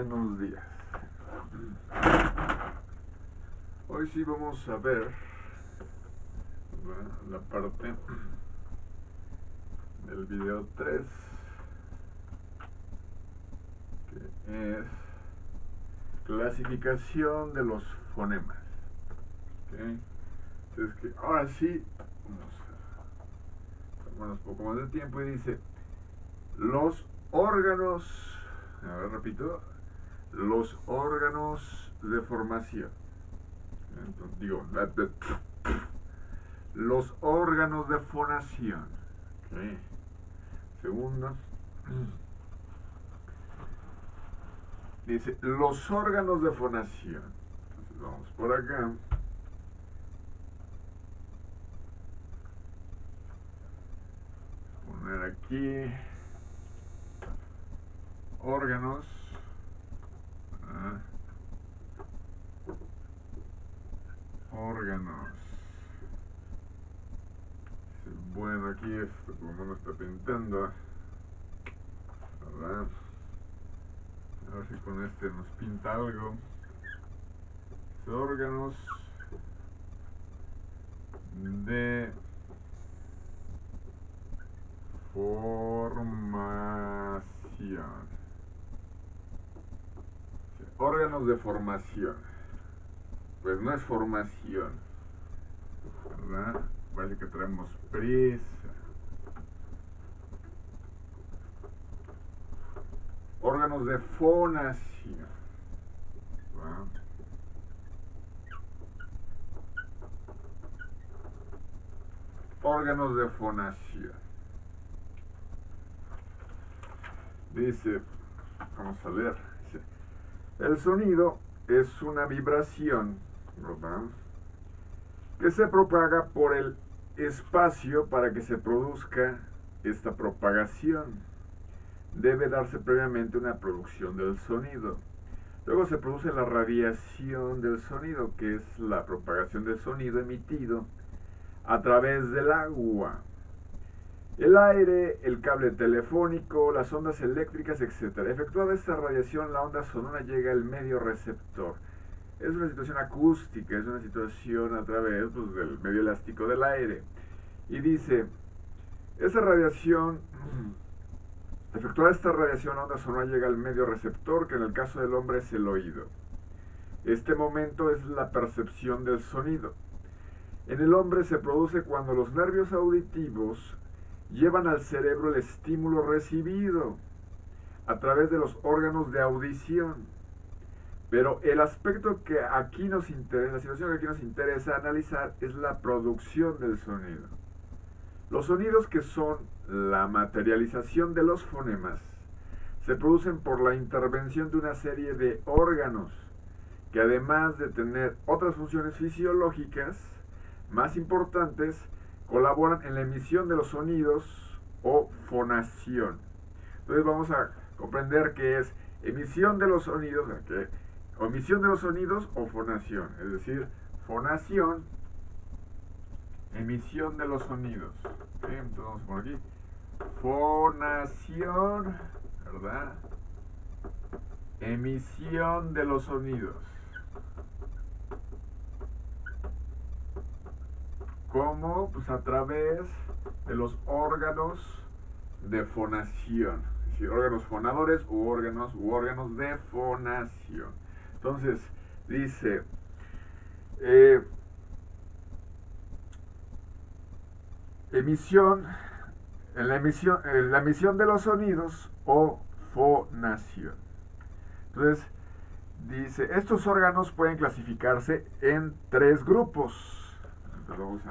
Buenos días. Hoy sí vamos a ver la parte del video 3, que es clasificación de los fonemas. ¿Okay? Entonces que ahora sí vamos a tomarnos un poco más de tiempo y dice los órganos, a ver, repito, los órganos de formación. Entonces, digo, los órganos de fonación. Okay. Segundo. Dice, los órganos de fonación. Entonces vamos por acá. Poner aquí órganos. Órganos. Bueno, aquí como no está pintando, ¿verdad? A ver si con este nos pinta algo. Órganos de formación. Órganos de formación. Pues no es formación, ¿verdad? Parece que traemos prisa. Órganos de fonación. ¿Va? Órganos de fonación. Dice, vamos a leer. Dice, el sonido es una vibración, ¿verdad?, que se propaga por el espacio. Para que se produzca esta propagación, debe darse previamente una producción del sonido. Luego se produce la radiación del sonido, que es la propagación del sonido emitido a través del agua, el aire, el cable telefónico, las ondas eléctricas, etc. Efectuada esta radiación, la onda sonora llega al medio receptor. Es una situación acústica, es una situación a través del medio elástico del aire. Y dice, esa radiación, efectuada esta radiación, la onda sonora llega al medio receptor, que en el caso del hombre es el oído. Este momento es la percepción del sonido. En el hombre se produce cuando los nervios auditivos llevan al cerebro el estímulo recibido a través de los órganos de audición. Pero el aspecto que aquí nos interesa, la situación que aquí nos interesa analizar, es la producción del sonido. Los sonidos, que son la materialización de los fonemas, se producen por la intervención de una serie de órganos que, además de tener otras funciones fisiológicas más importantes, colaboran en la emisión de los sonidos o fonación. Entonces vamos a comprender qué es emisión de los sonidos, o emisión de los sonidos o fonación. Es decir, fonación, emisión de los sonidos. ¿Okay? Entonces vamos a poner aquí fonación, ¿verdad? Emisión de los sonidos. ¿Cómo? Pues a través de los órganos de fonación. Es decir, órganos fonadores u órganos de fonación. Entonces, dice, emisión, en la emisión de los sonidos o fonación. Entonces, dice, estos órganos pueden clasificarse en 3 grupos. Entonces vamos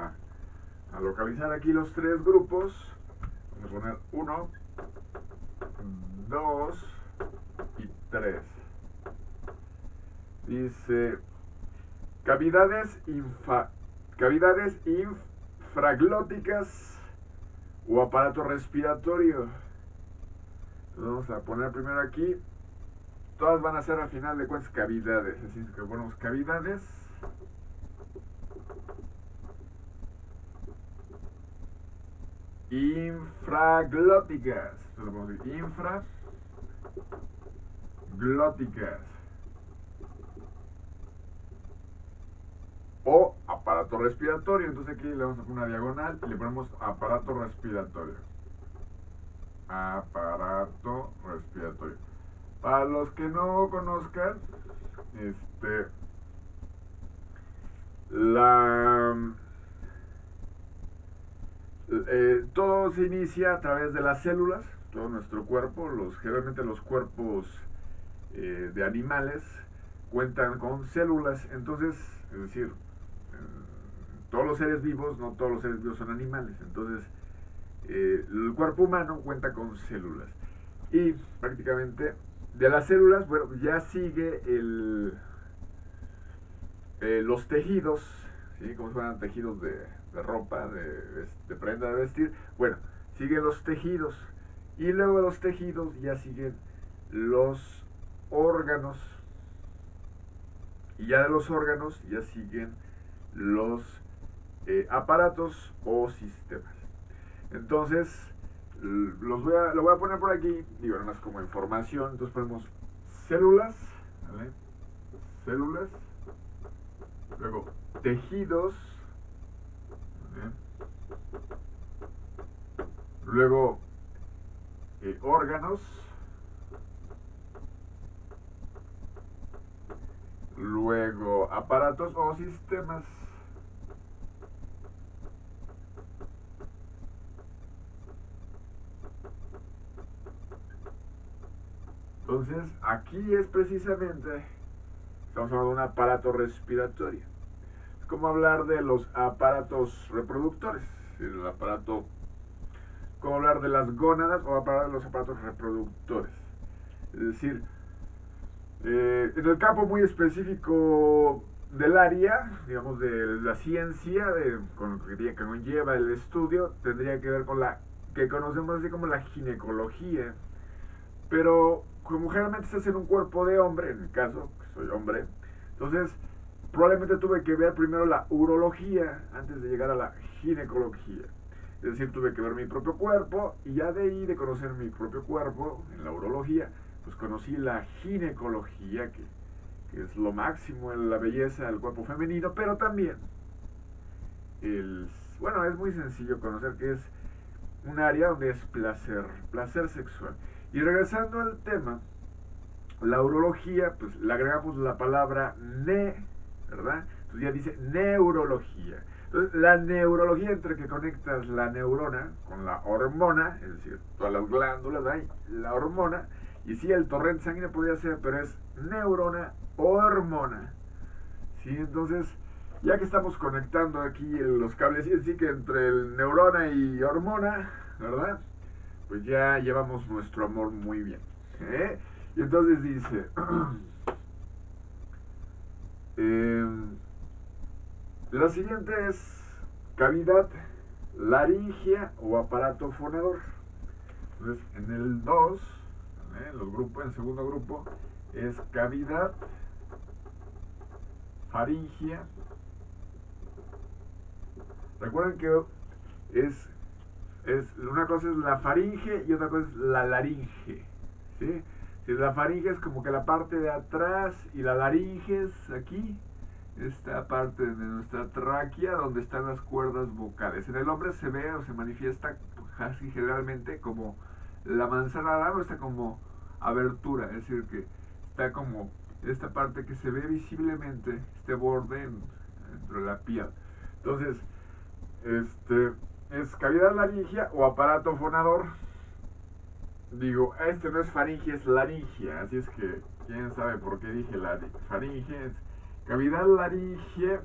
a localizar aquí los 3 grupos. Vamos a poner 1, 2 y 3. Dice, cavidades infraglóticas o aparato respiratorio. Entonces vamos a poner primero aquí. Todas van a ser al final de cuentas cavidades. Así que ponemos cavidades infraglóticas. Entonces vamos a decir glóticas o aparato respiratorio. Entonces aquí le vamos a poner una diagonal y le ponemos aparato respiratorio. Aparato respiratorio. Para los que no conozcan, todo se inicia a través de las células, todo nuestro cuerpo, generalmente los cuerpos de animales cuentan con células, entonces, es decir, todos los seres vivos, no todos los seres vivos son animales, entonces el cuerpo humano cuenta con células y prácticamente de las células, bueno, ya sigue los tejidos, ¿sí? Como si fueran tejidos de ropa, de prenda de vestir. Bueno, siguen los tejidos y luego de los tejidos ya siguen los órganos y ya de los órganos ya siguen los aparatos o sistemas. Entonces, lo voy a poner por aquí, digo, nada más como información. Entonces ponemos células, ¿vale? Células, luego tejidos, ¿vale? Luego órganos, luego aparatos o sistemas. Entonces, aquí es precisamente, estamos hablando de un aparato respiratorio. Es como hablar de los aparatos reproductores. El aparato, como hablar de las gónadas o hablar de los aparatos reproductores. Es decir, en el campo muy específico del área, digamos, de la ciencia, con lo que conlleva el estudio, tendría que ver con la que conocemos así como la ginecología. Pero como generalmente estás en un cuerpo de hombre, en mi caso, que soy hombre, entonces probablemente tuve que ver primero la urología antes de llegar a la ginecología. Es decir, tuve que ver mi propio cuerpo y ya de ahí, de conocer mi propio cuerpo en la urología, pues conocí la ginecología, que es lo máximo en la belleza del cuerpo femenino, pero también, el, bueno, es muy sencillo conocer que es un área donde es placer sexual. Y regresando al tema, la urología, pues le agregamos la palabra ¿verdad? Entonces ya dice neurología. Entonces la neurología, entre que conectas la neurona con la hormona, es decir, todas las glándulas, hay la hormona, y sí, el torrente sanguíneo podría ser, pero es neurona, hormona. ¿Sí? Entonces, ya que estamos conectando aquí los cables, sí que entre el neurona y hormona, ¿verdad? Pues ya llevamos nuestro amor muy bien. ¿Eh? Y entonces dice, eh, la siguiente es cavidad laringea o aparato fonador. Entonces, en el 2, en los grupos, en el segundo grupo, es cavidad faringea. Recuerden que una cosa es la faringe y otra cosa es la laringe. ¿Sí? Si la faringe es como que la parte de atrás y la laringe es aquí, esta parte de nuestra tráquea donde están las cuerdas vocales. En el hombre se ve o se manifiesta casi generalmente como la manzana de árbol, está como abertura, es decir, que está como esta parte que se ve visiblemente, este borde dentro de la piel. Entonces, es cavidad laringea o aparato fonador. Digo, este no es faringe, es laringe, así es que quién sabe por qué dije faringe. Es cavidad laringea,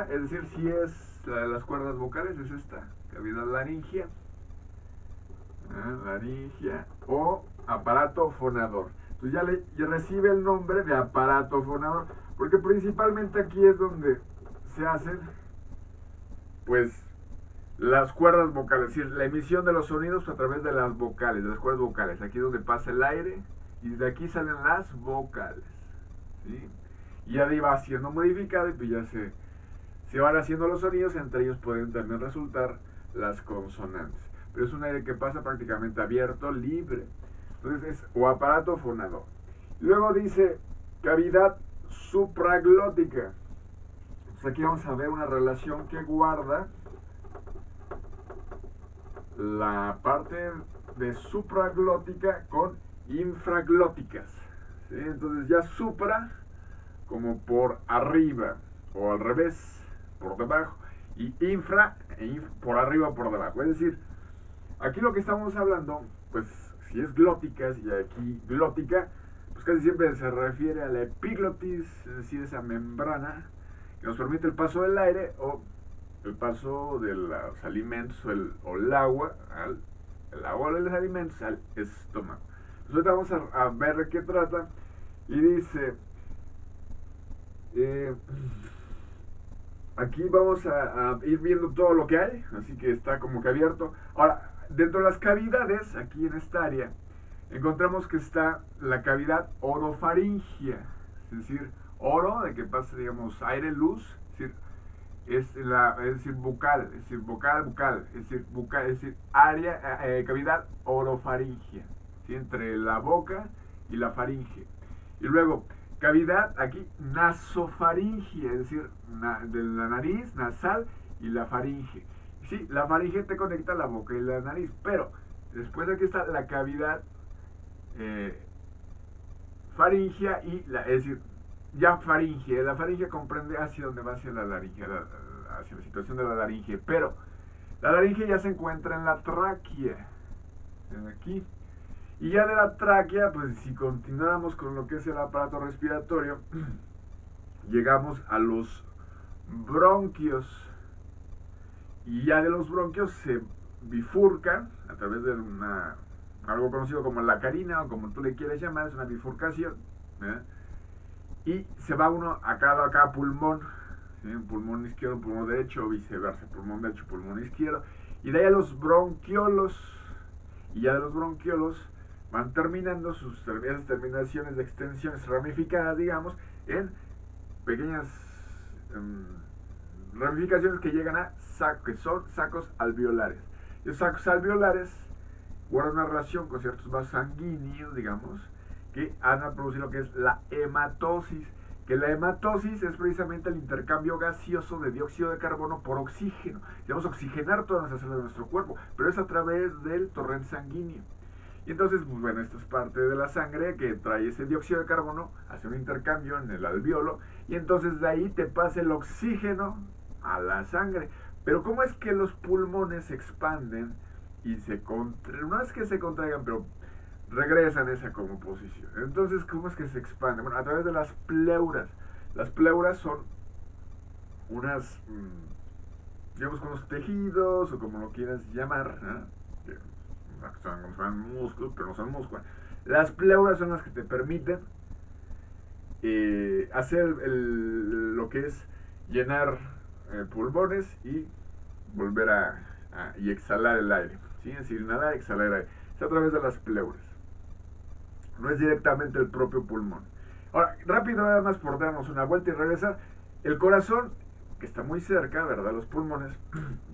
es decir, si es la de las cuerdas vocales, es esta, cavidad laringea, laringea o aparato fonador. Entonces ya recibe el nombre de aparato fonador, porque principalmente aquí es donde se hacen, pues, las cuerdas vocales, es decir, la emisión de los sonidos a través de las vocales, de las cuerdas vocales. Aquí es donde pasa el aire y de aquí salen las vocales. ¿Sí? Y ya de ahí va siendo modificado y pues ya se van haciendo los sonidos, entre ellos pueden también resultar las consonantes. Pero es un aire que pasa prácticamente abierto, libre. Entonces o aparato fonador. Luego dice cavidad supraglótica. Entonces aquí vamos a ver una relación que guarda la parte de supraglótica con infraglóticas. ¿Sí? Entonces ya supra como por arriba o al revés, por debajo, y infra por arriba o por debajo. Es decir, aquí lo que estamos hablando, pues si es glóticas y aquí glótica, pues casi siempre se refiere a la epiglotis, es decir, esa membrana que nos permite el paso del aire o el paso de los alimentos o el agua, el agua de los alimentos al estómago. Entonces ahorita vamos a ver de qué trata y dice, eh, aquí vamos a ir viendo todo lo que hay, así que está como que abierto. Ahora, dentro de las cavidades, aquí en esta área, encontramos que está la cavidad orofaringia, es decir, oro, de que pasa, digamos, aire, luz, es decir, bucal, es decir, bucal, es decir, área, cavidad orofaringia, ¿sí? Entre la boca y la faringe. Y luego, cavidad aquí nasofaringia, es decir, de la nariz, nasal y la faringe. Sí, la faringe te conecta la boca y la nariz, pero después aquí está la cavidad eh, faringia y es decir, ya faringe. La faringe comprende hacia donde va hacia la laringe, hacia la situación de la laringe, pero la laringe ya se encuentra en la tráquea, aquí. Y ya de la tráquea, pues si continuamos con lo que es el aparato respiratorio, llegamos a los bronquios. Y ya de los bronquios se bifurcan a través de algo conocido como la carina o como tú le quieres llamar, es una bifurcación. ¿Eh? Y se va uno a cada pulmón, ¿sí? Un pulmón izquierdo, un pulmón derecho o viceversa, pulmón derecho, pulmón izquierdo. Y de ahí a los bronquiolos. Y ya de los bronquiolos van terminando esas terminaciones de extensiones ramificadas, digamos, en pequeñas ramificaciones que llegan a que son sacos alveolares. Y los sacos alveolares guardan una relación con ciertos vasos sanguíneos, digamos, que han a producir lo que es la hematosis. Que la hematosis es precisamente el intercambio gaseoso de dióxido de carbono por oxígeno. Debemos oxigenar todas las células de nuestro cuerpo, pero es a través del torrente sanguíneo. Y entonces, pues bueno, esto es parte de la sangre que trae ese dióxido de carbono, hace un intercambio en el alveolo, y entonces de ahí te pasa el oxígeno a la sangre. Pero ¿cómo es que los pulmones se expanden y no es que se contraigan, pero regresan a esa como posición? Entonces, ¿cómo es que se expanden? Bueno, a través de las pleuras. Las pleuras son unas, digamos, con los tejidos o como lo quieras llamar, que son músculos, pero no son músculos. Las pleuras son las que te permiten hacer lo que es llenar pulmones y volver y exhalar el aire. ¿Sí? Es decir, inhalar, exhalar el aire. Es a través de las pleuras. No es directamente el propio pulmón. Ahora, rápido nada más por darnos una vuelta y regresar. El corazón, que está muy cerca, ¿verdad? Los pulmones,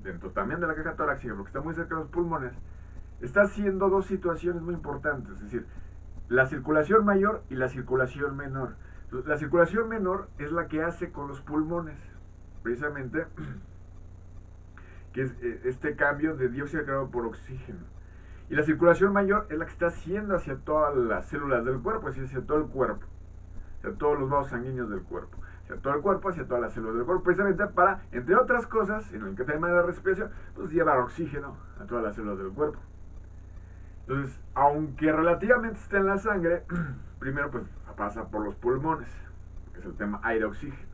dentro también de la caja torácica, porque está muy cerca de los pulmones, está haciendo dos situaciones muy importantes, es decir, la circulación mayor y la circulación menor. La circulación menor es la que hace con los pulmones, precisamente, que es este cambio de dióxido de carbono por oxígeno. Y la circulación mayor es la que está haciendo hacia todas las células del cuerpo, es decir, hacia todo el cuerpo, hacia todos los vasos sanguíneos del cuerpo, hacia todo el cuerpo, hacia todas las células del cuerpo, precisamente para, entre otras cosas, en el tema de la respiración, pues llevar oxígeno a todas las células del cuerpo. Entonces, aunque relativamente está en la sangre, primero pues pasa por los pulmones, que es el tema aire-oxígeno.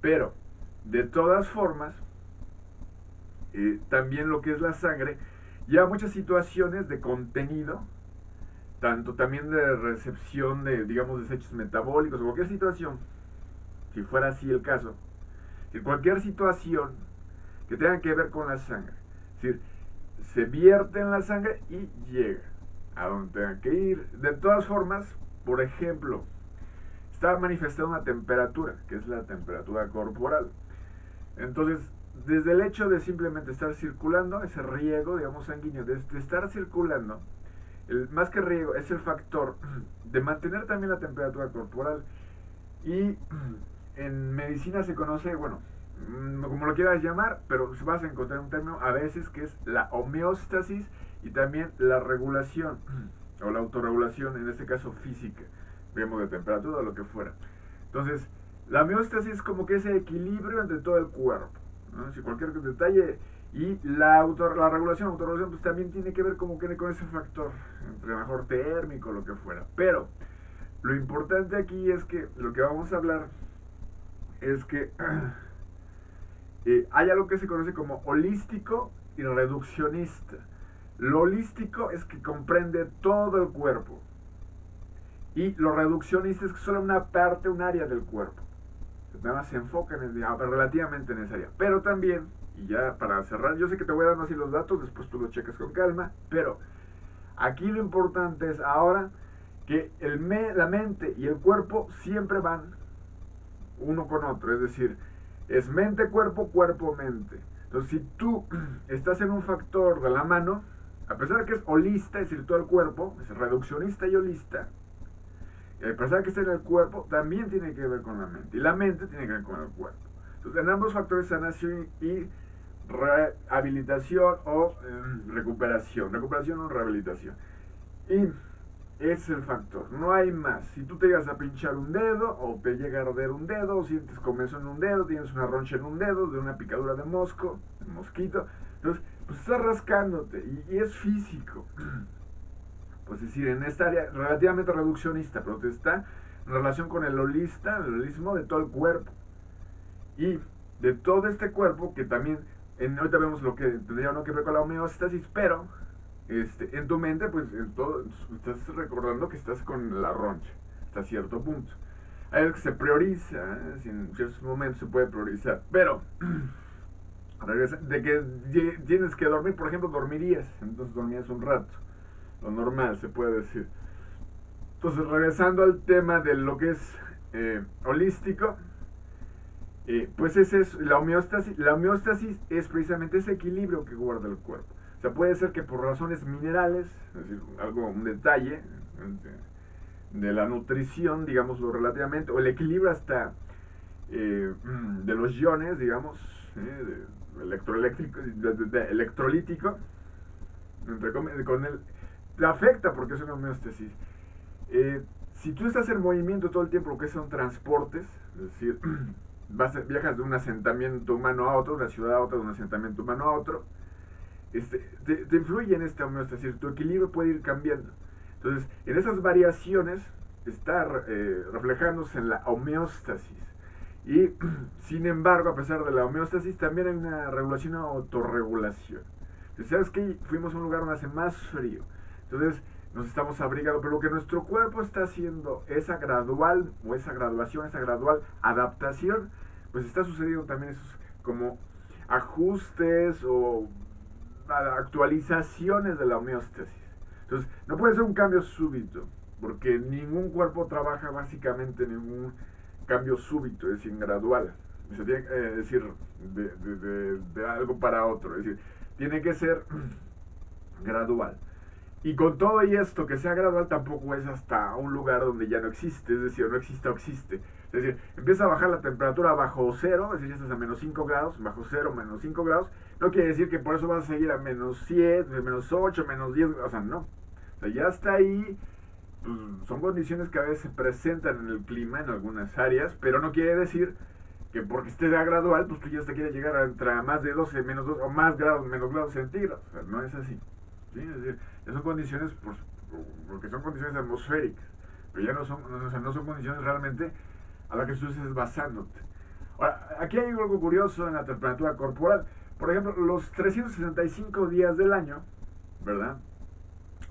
Pero, de todas formas, también lo que es la sangre lleva muchas situaciones de contenido, tanto también de recepción de, digamos, desechos metabólicos o cualquier situación, si fuera así el caso, si cualquier situación que tenga que ver con la sangre, es decir, se vierte en la sangre y llega a donde tenga que ir. De todas formas, por ejemplo, está manifestando una temperatura, que es la temperatura corporal. Entonces, desde el hecho de simplemente estar circulando, ese riego, digamos, sanguíneo, de estar circulando, más que riego, es el factor de mantener también la temperatura corporal. Y en medicina se conoce, bueno, como lo quieras llamar, pero vas a encontrar un término a veces que es la homeostasis y también la regulación o la autorregulación, en este caso física, digamos de temperatura o lo que fuera. Entonces, la homeostasis es como que ese equilibrio entre todo el cuerpo, ¿no? Si cualquier detalle, y la regulación, autorregulación, pues también tiene que ver como que con ese factor, entre mejor térmico, lo que fuera. Pero lo importante aquí es que lo que vamos a hablar es que hay algo que se conoce como holístico y reduccionista. Lo holístico es que comprende todo el cuerpo. Y lo reduccionista es que solo una parte, un área del cuerpo. Nada más se enfoca relativamente en esa área. Pero también, y ya para cerrar, yo sé que te voy dando así los datos, después tú los checas con calma, pero aquí lo importante es ahora que la mente y el cuerpo siempre van uno con otro, es decir, es mente-cuerpo, cuerpo-mente. Entonces, si tú estás en un factor de la mano, a pesar de que es holista, es decir, todo el cuerpo, es reduccionista y holista, a pesar de que está en el cuerpo, también tiene que ver con la mente. Y la mente tiene que ver con el cuerpo. Entonces, en ambos factores, sanación y rehabilitación o recuperación. Recuperación o rehabilitación. Y es el factor, no hay más. Si tú te llegas a pinchar un dedo, o te llega a arder un dedo, o sientes comezón en un dedo, tienes una roncha en un dedo, de una picadura de mosquito, entonces, pues estás rascándote, y es físico. Pues es decir, en esta área relativamente reduccionista, pero te está en relación con el holismo de todo el cuerpo. Y de todo este cuerpo, que también, ahorita vemos lo que tendría o no que ver con la homeostasis, pero en tu mente, pues estás recordando que estás con la roncha hasta cierto punto. Hay algo que se prioriza, en ciertos momentos se puede priorizar, pero de que tienes que dormir, por ejemplo, dormirías, entonces dormías un rato, lo normal se puede decir. Entonces, regresando al tema de lo que es holístico, pues es eso, la homeostasis. La homeostasis es precisamente ese equilibrio que guarda el cuerpo. O sea, puede ser que por razones minerales, es decir, un detalle de la nutrición, digámoslo relativamente, o el equilibrio hasta de los iones, digamos, electroeléctrico, electrolítico, con el, te afecta porque es una homeostasis. Si tú estás en movimiento todo el tiempo, lo que son transportes, es decir, viajas de un asentamiento humano a otro, de una ciudad a otra, de un asentamiento humano a otro, te influye en esta homeostasis, tu equilibrio puede ir cambiando. Entonces, en esas variaciones está reflejándose en la homeostasis. Y, sin embargo, a pesar de la homeostasis, también hay una regulación o autorregulación. ¿Sabes que fuimos a un lugar donde hace más frío? Entonces, nos estamos abrigando, pero lo que nuestro cuerpo está haciendo, esa gradual, o esa graduación, esa gradual adaptación, pues está sucediendo también esos como ajustes o actualizaciones de la homeostasis. Entonces, no puede ser un cambio súbito, porque ningún cuerpo trabaja básicamente ningún cambio súbito, es decir, gradual. Es decir, de algo para otro. Es decir, tiene que ser gradual. Y con todo y esto que sea gradual tampoco es hasta un lugar donde ya no existe, es decir, no existe o existe. Es decir, empieza a bajar la temperatura bajo cero, es decir, ya estás a menos 5 grados, bajo cero, menos 5 grados. No quiere decir que por eso vas a seguir a menos 7, menos 8, menos 10, o sea, no. O sea, ya está ahí, pues son condiciones que a veces se presentan en el clima en algunas áreas, pero no quiere decir que porque esté gradual, pues tú ya te quieres llegar a entre más de 12, menos 2 o más grados, menos grados centígrados. O sea, no es así. ¿Sí? Es decir, ya son condiciones, pues, porque son condiciones atmosféricas, pero ya no son, o sea, no son condiciones realmente a las que tú estés basándote. Ahora, aquí hay algo curioso en la temperatura corporal. Por ejemplo, los 365 días del año, ¿verdad?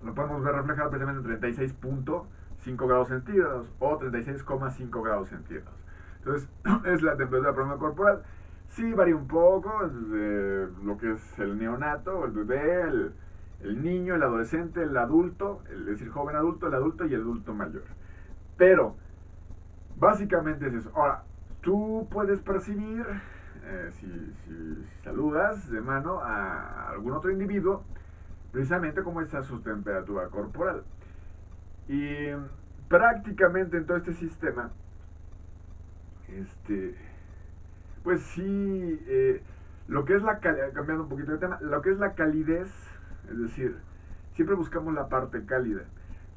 Lo podemos ver reflejado precisamente en 36.5 grados centígrados o 36,5 grados centígrados. Entonces, es la temperatura promedio corporal. Sí varía un poco de lo que es el neonato, el bebé, el niño, el adolescente, el adulto, es decir, joven adulto, el adulto y el adulto mayor. Pero, básicamente es eso. Ahora, tú puedes percibir, si saludas de mano a algún otro individuo, precisamente cómo está su temperatura corporal. Y prácticamente en todo este sistema, este, pues sí, lo que es la calidez, cambiando un poquito de tema, lo que es la calidez, es decir, siempre buscamos la parte cálida.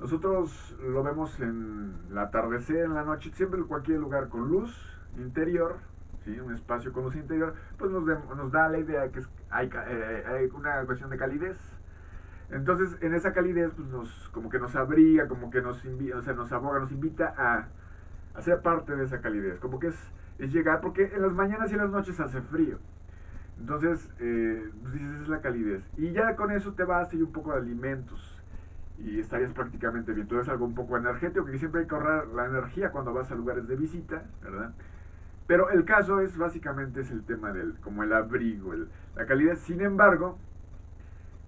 Nosotros lo vemos en el atardecer, en la noche, siempre en cualquier lugar con luz interior, ¿sí? Un espacio con luz interior, pues nos da la idea que hay una cuestión de calidez. Entonces, en esa calidez, pues como que nos abriga, como que o sea, nos aboga, nos invita a ser parte de esa calidez. Como que es llegar, porque en las mañanas y en las noches hace frío. Entonces, pues dices, es la calidez. Y ya con eso te vas a ir un poco de alimentos. Y estarías prácticamente bien. Todo es algo un poco energético, que siempre hay que ahorrar la energía cuando vas a lugares de visita, ¿verdad? Pero el caso es, básicamente, es el tema del, como el abrigo, la calidez. Sin embargo,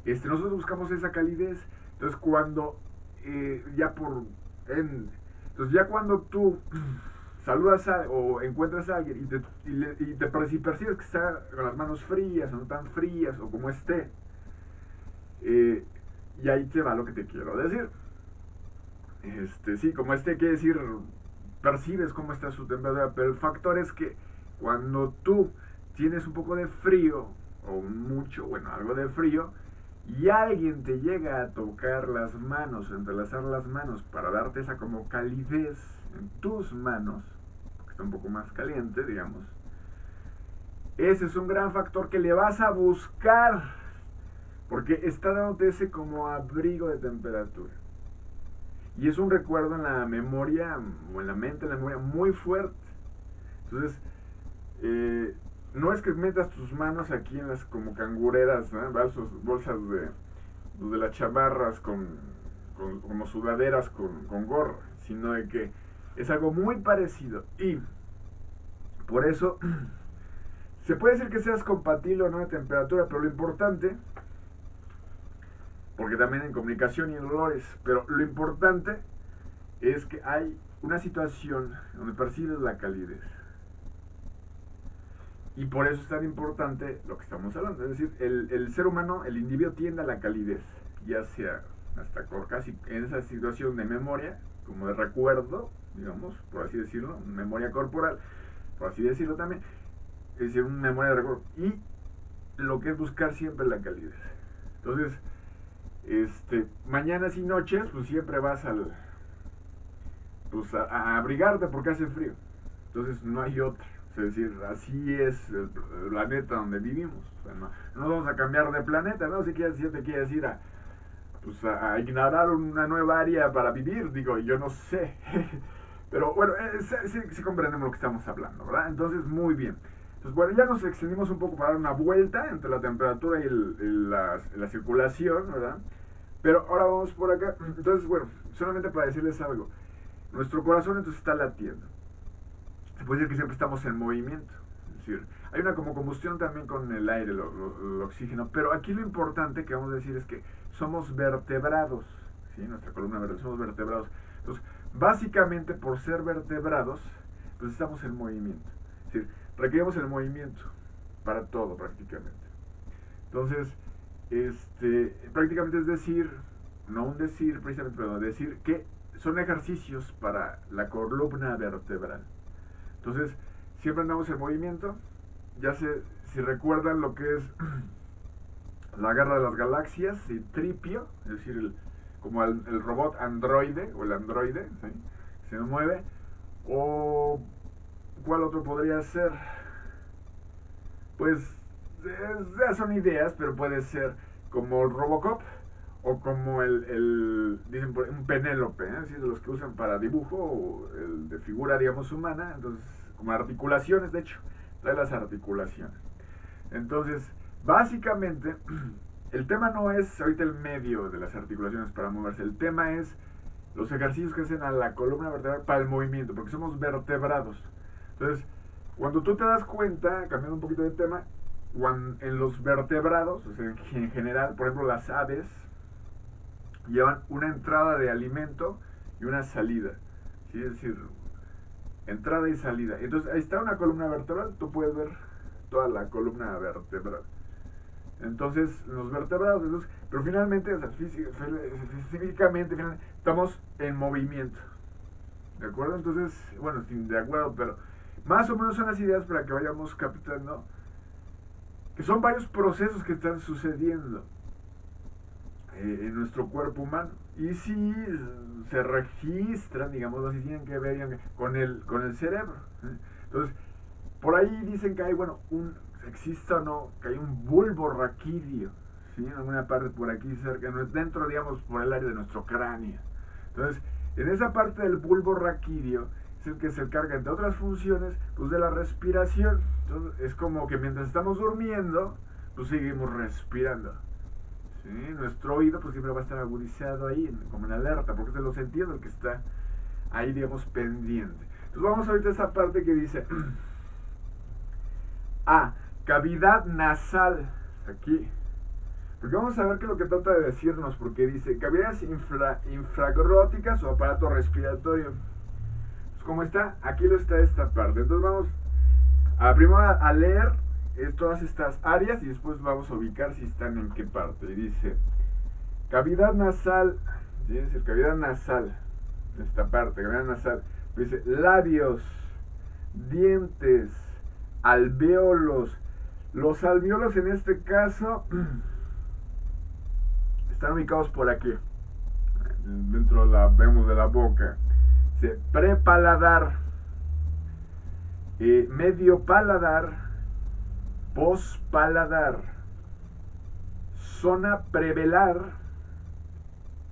nosotros buscamos esa calidez. Entonces, cuando ya por... entonces, ya cuando tú saludas o encuentras a alguien y percibes que está con las manos frías o no tan frías o como esté, eh, y ahí te va lo que te quiero decir. Sí, como quiere decir, percibes cómo está su temperatura, pero el factor es que cuando tú tienes un poco de frío, o mucho, bueno, algo de frío, y alguien te llega a tocar las manos, entrelazar las manos para darte esa como calidez en tus manos, porque está un poco más caliente, digamos, ese es un gran factor que le vas a buscar, porque está dándote ese como abrigo de temperatura. Y es un recuerdo en la memoria, o en la mente, en la memoria, muy fuerte. Entonces, no es que metas tus manos aquí en las como cangureras, ¿no? Bolsas de las chamarras como sudaderas con gorra, sino de que es algo muy parecido. Y por eso se puede decir que seas compatible o no de temperatura, pero lo importante, porque también en comunicación y en olores, pero lo importante es que hay una situación donde percibes la calidez. Y por eso es tan importante lo que estamos hablando. Es decir, el ser humano, el individuo tiende a la calidez, ya sea hasta casi en esa situación de memoria, como de recuerdo, digamos, por así decirlo, memoria corporal, por así decirlo también, es decir, una memoria de recuerdo. Y lo que es buscar siempre la calidez. Entonces, mañanas y noches, pues siempre vas a abrigarte porque hace frío. Entonces no hay otra. Es decir, así es el planeta donde vivimos. O sea, no vamos a cambiar de planeta, ¿no? Si te quieres ir a ignorar una nueva área para vivir, digo, yo no sé. Pero bueno, sí comprendemos lo que estamos hablando, ¿verdad? Entonces, muy bien. Entonces, bueno, ya nos extendimos un poco para dar una vuelta entre la temperatura y la circulación, ¿verdad? Pero ahora vamos por acá. Entonces, bueno, solamente para decirles algo. Nuestro corazón entonces está latiendo. Se puede decir que siempre estamos en movimiento. Es decir, hay una como combustión también con el aire, el oxígeno. Pero aquí lo importante que vamos a decir es que somos vertebrados. ¿Sí? Nuestra columna vertebral, somos vertebrados. Entonces, básicamente por ser vertebrados, pues estamos en movimiento. Es decir, requerimos el movimiento para todo prácticamente. Entonces, prácticamente es decir, no un decir precisamente, pero decir que son ejercicios para la columna vertebral. Entonces, siempre andamos en movimiento. Ya sé, si recuerdan lo que es la guerra de las galaxias y Tripio, es decir, como el robot androide o el androide, ¿sí? Se mueve. O, ¿cuál otro podría ser? Pues son ideas, pero puede ser como el Robocop o como dicen un Penélope, ¿eh? Así de los que usan para dibujo, o el de figura, digamos, humana. Entonces, como articulaciones, de hecho, trae las articulaciones. Entonces, básicamente, el tema no es ahorita el medio de las articulaciones para moverse, el tema es los ejercicios que hacen a la columna vertebral para el movimiento, porque somos vertebrados. Entonces, cuando tú te das cuenta, cambiando un poquito de tema, en los vertebrados, o sea, en general, por ejemplo, las aves llevan una entrada de alimento y una salida. ¿Sí? Es decir, entrada y salida. Entonces, ahí está una columna vertebral, tú puedes ver toda la columna vertebral. Entonces, los vertebrados, entonces, pero finalmente, o sea, físicamente, estamos en movimiento. ¿De acuerdo? Entonces, bueno, de acuerdo, pero más o menos son las ideas para que vayamos captando que son varios procesos que están sucediendo en nuestro cuerpo humano. Y si se registran, digamos así, tienen que ver con el cerebro. Entonces, por ahí dicen que hay, bueno, exista o no, que hay un bulbo raquídeo, ¿sí? En alguna parte por aquí cerca, dentro, digamos, por el área de nuestro cráneo. Entonces, en esa parte del bulbo raquídeo es el que se encarga, entre otras funciones, pues de la respiración. Entonces, es como que mientras estamos durmiendo, pues seguimos respirando. ¿Sí? Nuestro oído pues siempre va a estar agudizado ahí, como en alerta, porque es de los sentidos el que está ahí, digamos, pendiente. Entonces vamos ahorita a esa parte que dice cavidad nasal, aquí. Porque vamos a ver qué es lo que trata de decirnos, porque dice cavidades infragróticas o aparato respiratorio. Pues como está, aquí lo está esta parte. Entonces vamos primero a leer todas estas áreas y después vamos a ubicar si están en qué parte. Y dice, cavidad nasal, dice cavidad nasal, esta parte, cavidad nasal. Dice labios, dientes, alvéolos. Los alvéolos en este caso están ubicados por aquí, dentro vemos de la boca. Dice prepaladar, medio paladar, pospaladar, zona prevelar,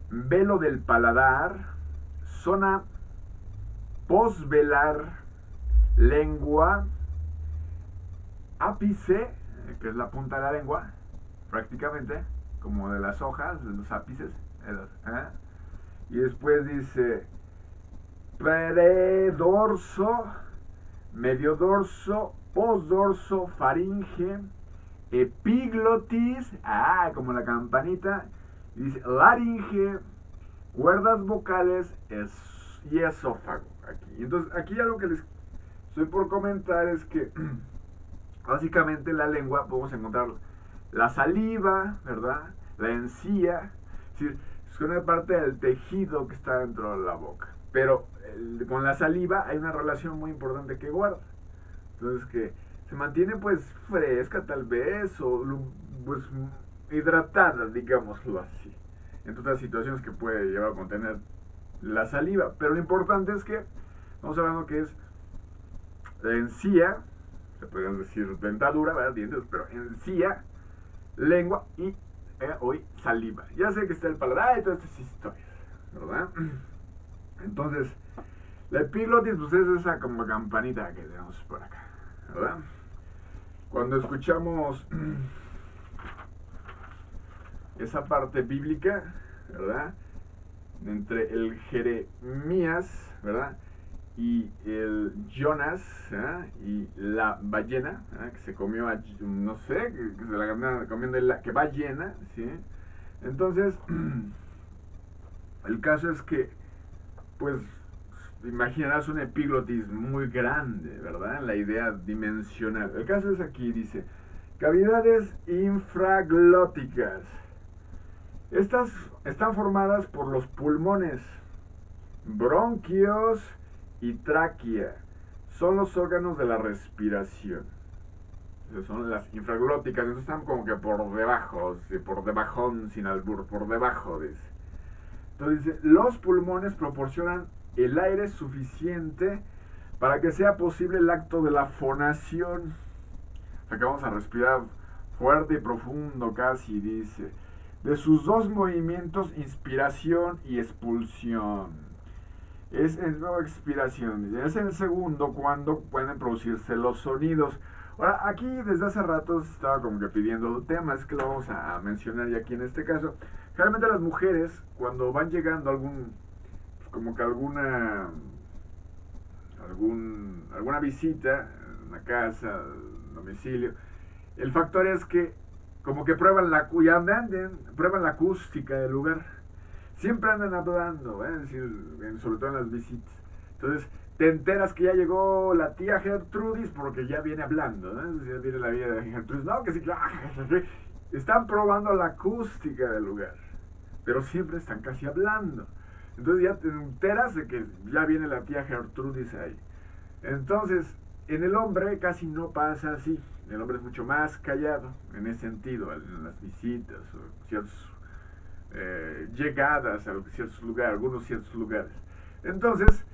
velo del paladar, zona posvelar, lengua, ápice, que es la punta de la lengua, prácticamente, como de las hojas, de los ápices. Y después dice predorso, medio dorso, posdorso, faringe, epiglotis, como la campanita, y dice laringe, cuerdas vocales y esófago. Aquí. Entonces, aquí algo que les estoy por comentar es que básicamente en la lengua podemos encontrar la saliva, ¿verdad? La encía, es decir, es una parte del tejido que está dentro de la boca. Pero con la saliva hay una relación muy importante que guarda. Entonces que se mantiene pues fresca tal vez o pues hidratada, digámoslo así. En todas las situaciones que puede llevar a contener la saliva. Pero lo importante es que estamos hablando que es encía, se podrían decir dentadura, ¿verdad? Dientes, pero encía, lengua y hoy saliva. Ya sé que está el paladar y todas estas historias, ¿verdad? Entonces, la epiglotis pues es esa como campanita que tenemos por acá, ¿verdad? Cuando escuchamos esa parte bíblica, ¿verdad? Entre el Jeremías, ¿verdad? Y el Jonas, y la ballena, que se comió a, no sé, que se la anda comiendo que va llena, ¿sí? Entonces, el caso es que, pues, imaginarás un epiglotis muy grande, ¿verdad? La idea dimensional. El caso es aquí, dice, cavidades infraglóticas. Estas están formadas por los pulmones, bronquios y tráquea. Son los órganos de la respiración. Son las infraglóticas. Entonces están como que por debajo, por debajón, sin albur, por debajo. Dice. Entonces dice, los pulmones proporcionan el aire suficiente para que sea posible el acto de la fonación. O sea que vamos a respirar fuerte y profundo casi, dice. De sus dos movimientos, inspiración y expulsión. Es en nueva expiración. Es el segundo cuando pueden producirse los sonidos. Ahora, aquí desde hace rato estaba como que pidiendo temas que lo vamos a mencionar y aquí en este caso. Generalmente las mujeres, cuando van llegando a como que alguna visita, una casa, domicilio, el factor es que como que prueban prueban la acústica del lugar. Siempre andan hablando, es decir, sobre todo en las visitas. Entonces, te enteras que ya llegó la tía Gertrudis porque ya viene hablando, ¿no? Ya viene la vida de Gertrudis. No, que sí, claro. están probando la acústica del lugar, pero siempre están casi hablando. Entonces ya te enteras de que ya viene la tía Gertrudis ahí. Entonces, en el hombre casi no pasa así. El hombre es mucho más callado en ese sentido, en las visitas o ciertas llegadas a ciertos lugares, algunos ciertos lugares. Entonces,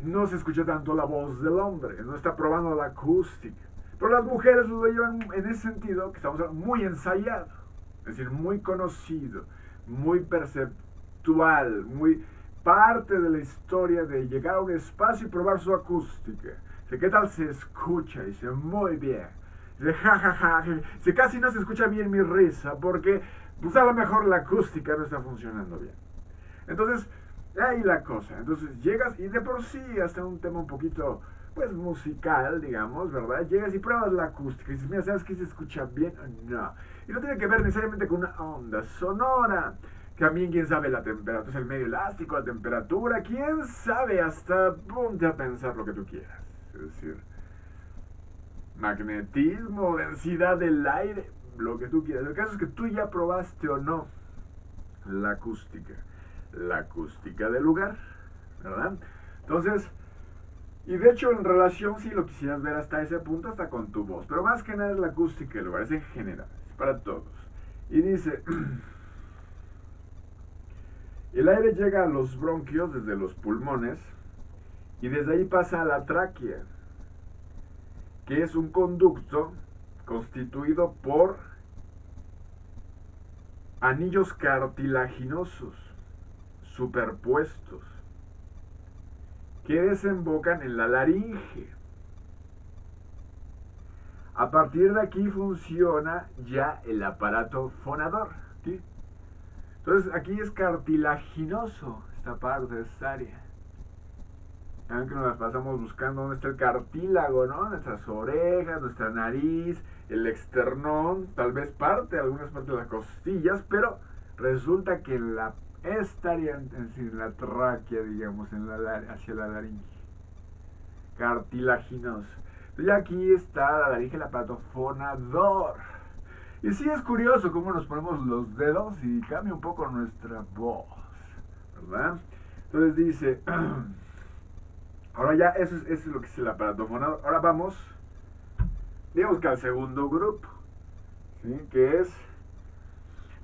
no se escucha tanto la voz del hombre, no está probando la acústica. Pero las mujeres lo llevan en ese sentido, que estamos muy ensayado, es decir, muy conocido, muy perceptual, muy parte de la historia de llegar a un espacio y probar su acústica. Dice, ¿qué tal se escucha? Dice, muy bien. Dice, jajaja, dice, casi no se escucha bien mi risa porque pues a lo mejor la acústica no está funcionando bien. Entonces, ahí la cosa. Entonces llegas y de por sí hasta un tema un poquito, pues musical, digamos, ¿verdad? Llegas y pruebas la acústica y dices, mira, ¿sabes qué se escucha bien? No. Y no tiene que ver necesariamente con una onda sonora. También, quién sabe la temperatura, es el medio elástico, la temperatura, quién sabe, hasta ponte a pensar lo que tú quieras. Es decir, magnetismo, densidad del aire, lo que tú quieras. El caso es que tú ya probaste o no la acústica del lugar, ¿verdad? Entonces, y de hecho en relación, si lo quisieras ver hasta ese punto, hasta con tu voz, pero más que nada es la acústica del lugar, es en general, es para todos. Y dice, el aire llega a los bronquios desde los pulmones y desde ahí pasa a la tráquea, que es un conducto constituido por anillos cartilaginosos superpuestos que desembocan en la laringe. A partir de aquí funciona ya el aparato fonador, ¿sí? Entonces aquí es cartilaginoso esta parte, esta área. Saben que nos las pasamos buscando dónde está el cartílago, ¿no? Nuestras orejas, nuestra nariz, el esternón, tal vez algunas partes de las costillas, pero resulta que esta área, es decir, la tráquea, digamos, hacia la laringe, cartilaginoso. Y aquí está la laringe, el aparato fonador. Y sí es curioso cómo nos ponemos los dedos y cambia un poco nuestra voz, ¿verdad? Entonces dice, ahora ya eso es lo que es el aparato fonador. Ahora vamos, digamos que al segundo grupo, ¿sí? Que es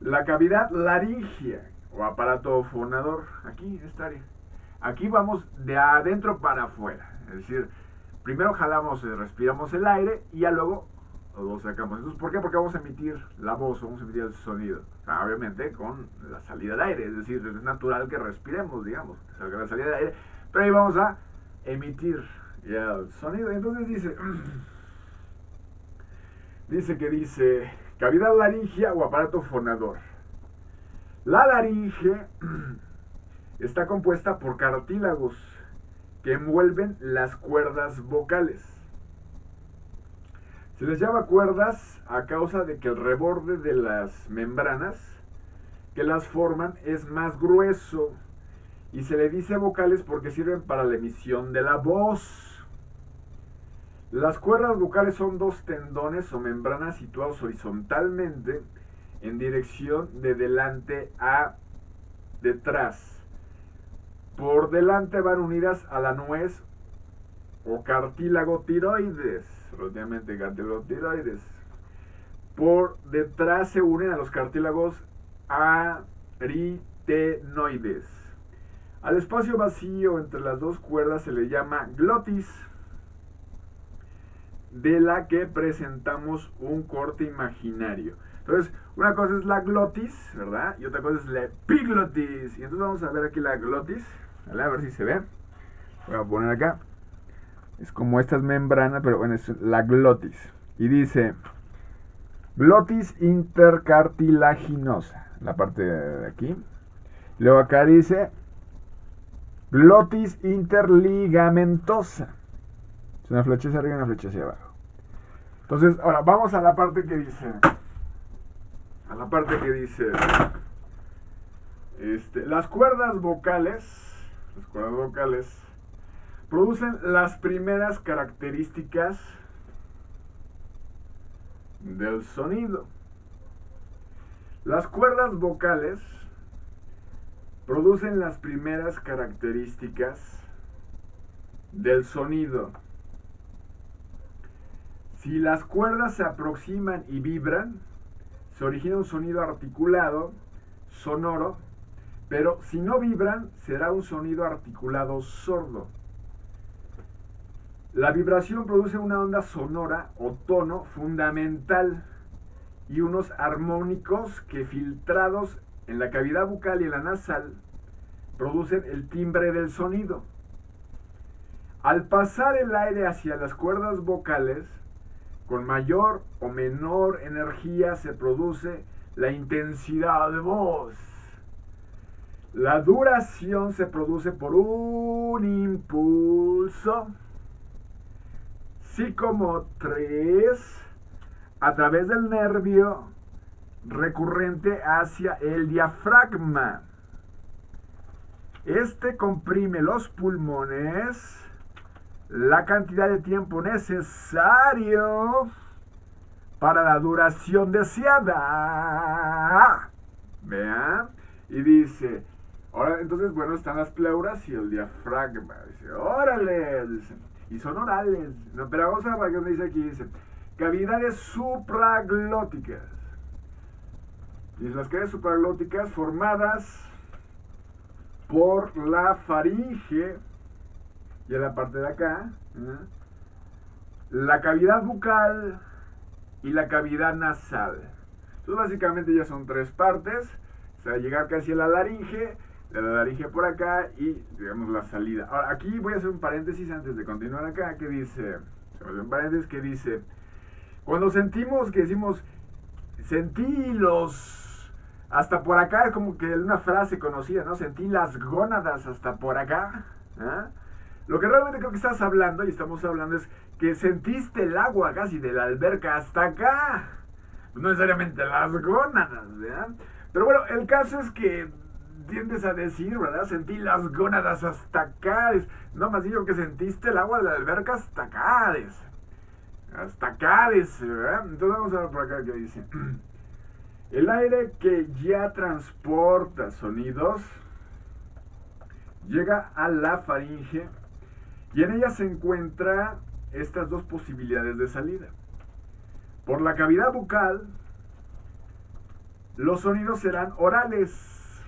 la cavidad laringea o aparato fonador. Aquí, esta área. Aquí vamos de adentro para afuera. Es decir, primero jalamos, respiramos el aire y ya luego lo sacamos. Entonces, ¿por qué? Porque vamos a emitir la voz, vamos a emitir el sonido. O sea, obviamente con la salida de aire. Es decir, es natural que respiremos, digamos, que salga la salida de aire. Pero ahí vamos a emitir ya el sonido. Entonces dice cavidad laringea o aparato fonador. La laringe está compuesta por cartílagos que envuelven las cuerdas vocales. Se les llama cuerdas a causa de que el reborde de las membranas que las forman es más grueso y se le dice vocales porque sirven para la emisión de la voz. Las cuerdas vocales son dos tendones o membranas situados horizontalmente en dirección de delante a detrás. Por delante van unidas a la nuez o cartílago tiroides, relativamente cartílago tiroides. Por detrás se unen a los cartílagos aritenoides. Al espacio vacío entre las dos cuerdas se le llama glotis, de la que presentamos un corte imaginario. Entonces, una cosa es la glotis, ¿verdad? Y otra cosa es la epiglotis. Y entonces vamos a ver aquí la glotis, ¿vale? A ver si se ve. Voy a poner acá. Es como estas membranas, pero bueno, es la glotis. Y dice, glotis intercartilaginosa, la parte de aquí. Luego acá dice, glotis interligamentosa. Es una flecha hacia arriba y una flecha hacia abajo. Entonces, ahora vamos a la parte que dice, las cuerdas vocales producen las primeras características del sonido. Las cuerdas vocales producen las primeras características del sonido. Si las cuerdas se aproximan y vibran, se origina un sonido articulado, sonoro, pero si no vibran, será un sonido articulado sordo. La vibración produce una onda sonora o tono fundamental y unos armónicos que, filtrados en la cavidad bucal y en la nasal, producen el timbre del sonido. Al pasar el aire hacia las cuerdas vocales, con mayor o menor energía se produce la intensidad de voz. La duración se produce por un impulso psicomotriz a través del nervio recurrente hacia el diafragma. Este comprime los pulmones la cantidad de tiempo necesario para la duración deseada. Vean. Y dice, ahora entonces, bueno, están las pleuras y el diafragma. Dice, órale. Dice, y son orales. No, pero vamos a ver qué dice aquí. Dice, cavidades supraglóticas. Dice, las cavidades supraglóticas formadas por la faringe y en la parte de acá, la cavidad bucal y la cavidad nasal. Entonces básicamente ya son tres partes, o sea, llegar casi a la laringe, de la laringe por acá y digamos la salida. Ahora aquí voy a hacer un paréntesis antes de continuar acá, que dice, un paréntesis que dice, cuando sentimos que decimos, sentí los, hasta por acá, es como que una frase conocida, ¿no? Sentí las gónadas hasta por acá, ¿eh? Lo que realmente creo que estás hablando, y estamos hablando, es que sentiste el agua casi de la alberca hasta acá. No necesariamente las gónadas, ¿verdad? Pero bueno, el caso es que tiendes a decir, ¿verdad? Sentí las gónadas hasta acá. No, más digo que sentiste el agua de la alberca hasta acá. Hasta acá, ¿verdad? Entonces vamos a ver por acá qué dice. El aire que ya transporta sonidos llega a la faringe y en ella se encuentran estas dos posibilidades de salida. Por la cavidad bucal, los sonidos serán orales.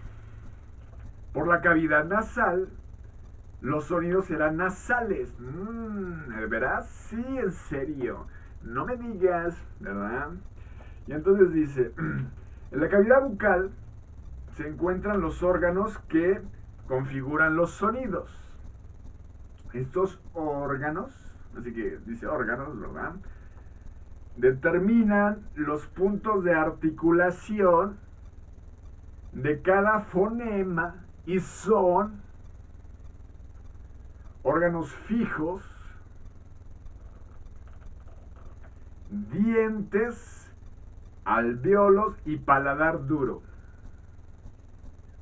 Por la cavidad nasal, los sonidos serán nasales. ¿Verás? Sí, en serio. No me digas, ¿verdad? Y entonces dice, en la cavidad bucal se encuentran los órganos que configuran los sonidos. Estos órganos, así que dice órganos, ¿verdad? Determinan los puntos de articulación de cada fonema y son órganos fijos, dientes, alvéolos y paladar duro.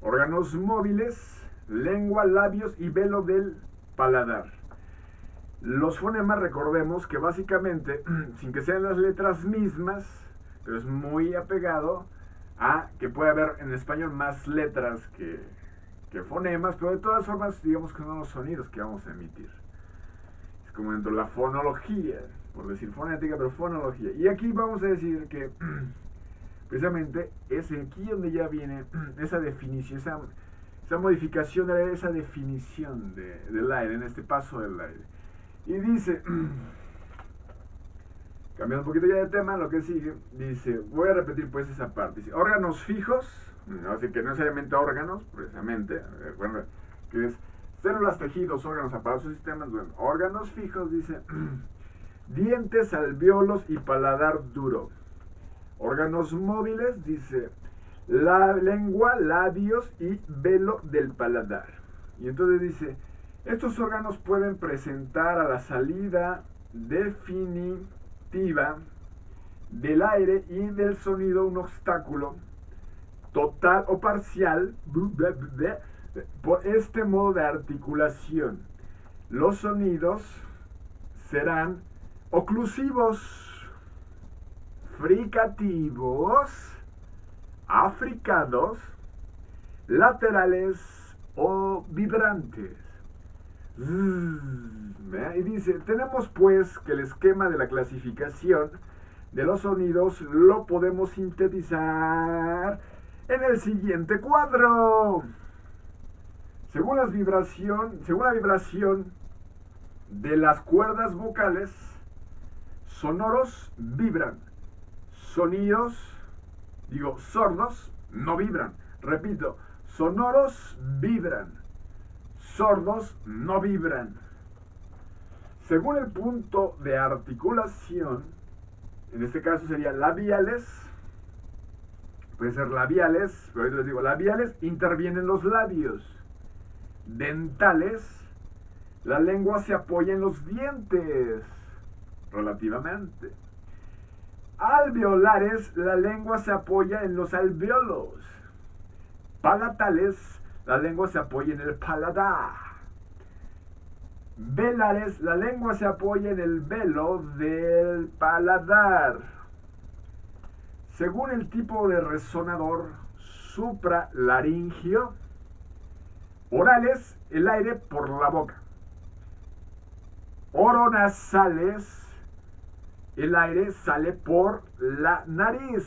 Órganos móviles, lengua, labios y velo del paladar. Los fonemas, recordemos que básicamente, sin que sean las letras mismas, pero es muy apegado a que puede haber en español más letras que fonemas, pero de todas formas, digamos que son los sonidos que vamos a emitir. Es como dentro de la fonología, por decir fonética, pero fonología. Y aquí vamos a decir que precisamente es aquí donde ya viene esa definición, esa modificación de esa definición del aire, en este paso del aire. Y dice, cambiando un poquito ya de tema, lo que sigue, dice, voy a repetir pues esa parte, dice, órganos fijos, así que no necesariamente órganos, precisamente, bueno, que es células, tejidos, órganos, aparatos, sistemas, bueno, órganos fijos, dice, dientes, alvéolos y paladar duro. Órganos móviles, dice, la lengua, labios y velo del paladar. Y entonces dice, estos órganos pueden presentar a la salida definitiva del aire y del sonido un obstáculo total o parcial por este modo de articulación. Los sonidos serán oclusivos, fricativos, africados, laterales o vibrantes. Y dice, tenemos pues que el esquema de la clasificación de los sonidos lo podemos sintetizar en el siguiente cuadro. Según la vibración de las cuerdas vocales, sonoros vibran, sordos no vibran. Repito, sonoros vibran, sordos no vibran. Según el punto de articulación, en este caso sería labiales, puede ser labiales, pero ahorita les digo, labiales intervienen los labios. Dentales, la lengua se apoya en los dientes, relativamente. Alveolares, la lengua se apoya en los alveolos. Palatales, la lengua se apoya en el paladar. Velares, la lengua se apoya en el velo del paladar. Según el tipo de resonador supralaringio, orales, el aire por la boca. Oronasales, el aire sale por la nariz.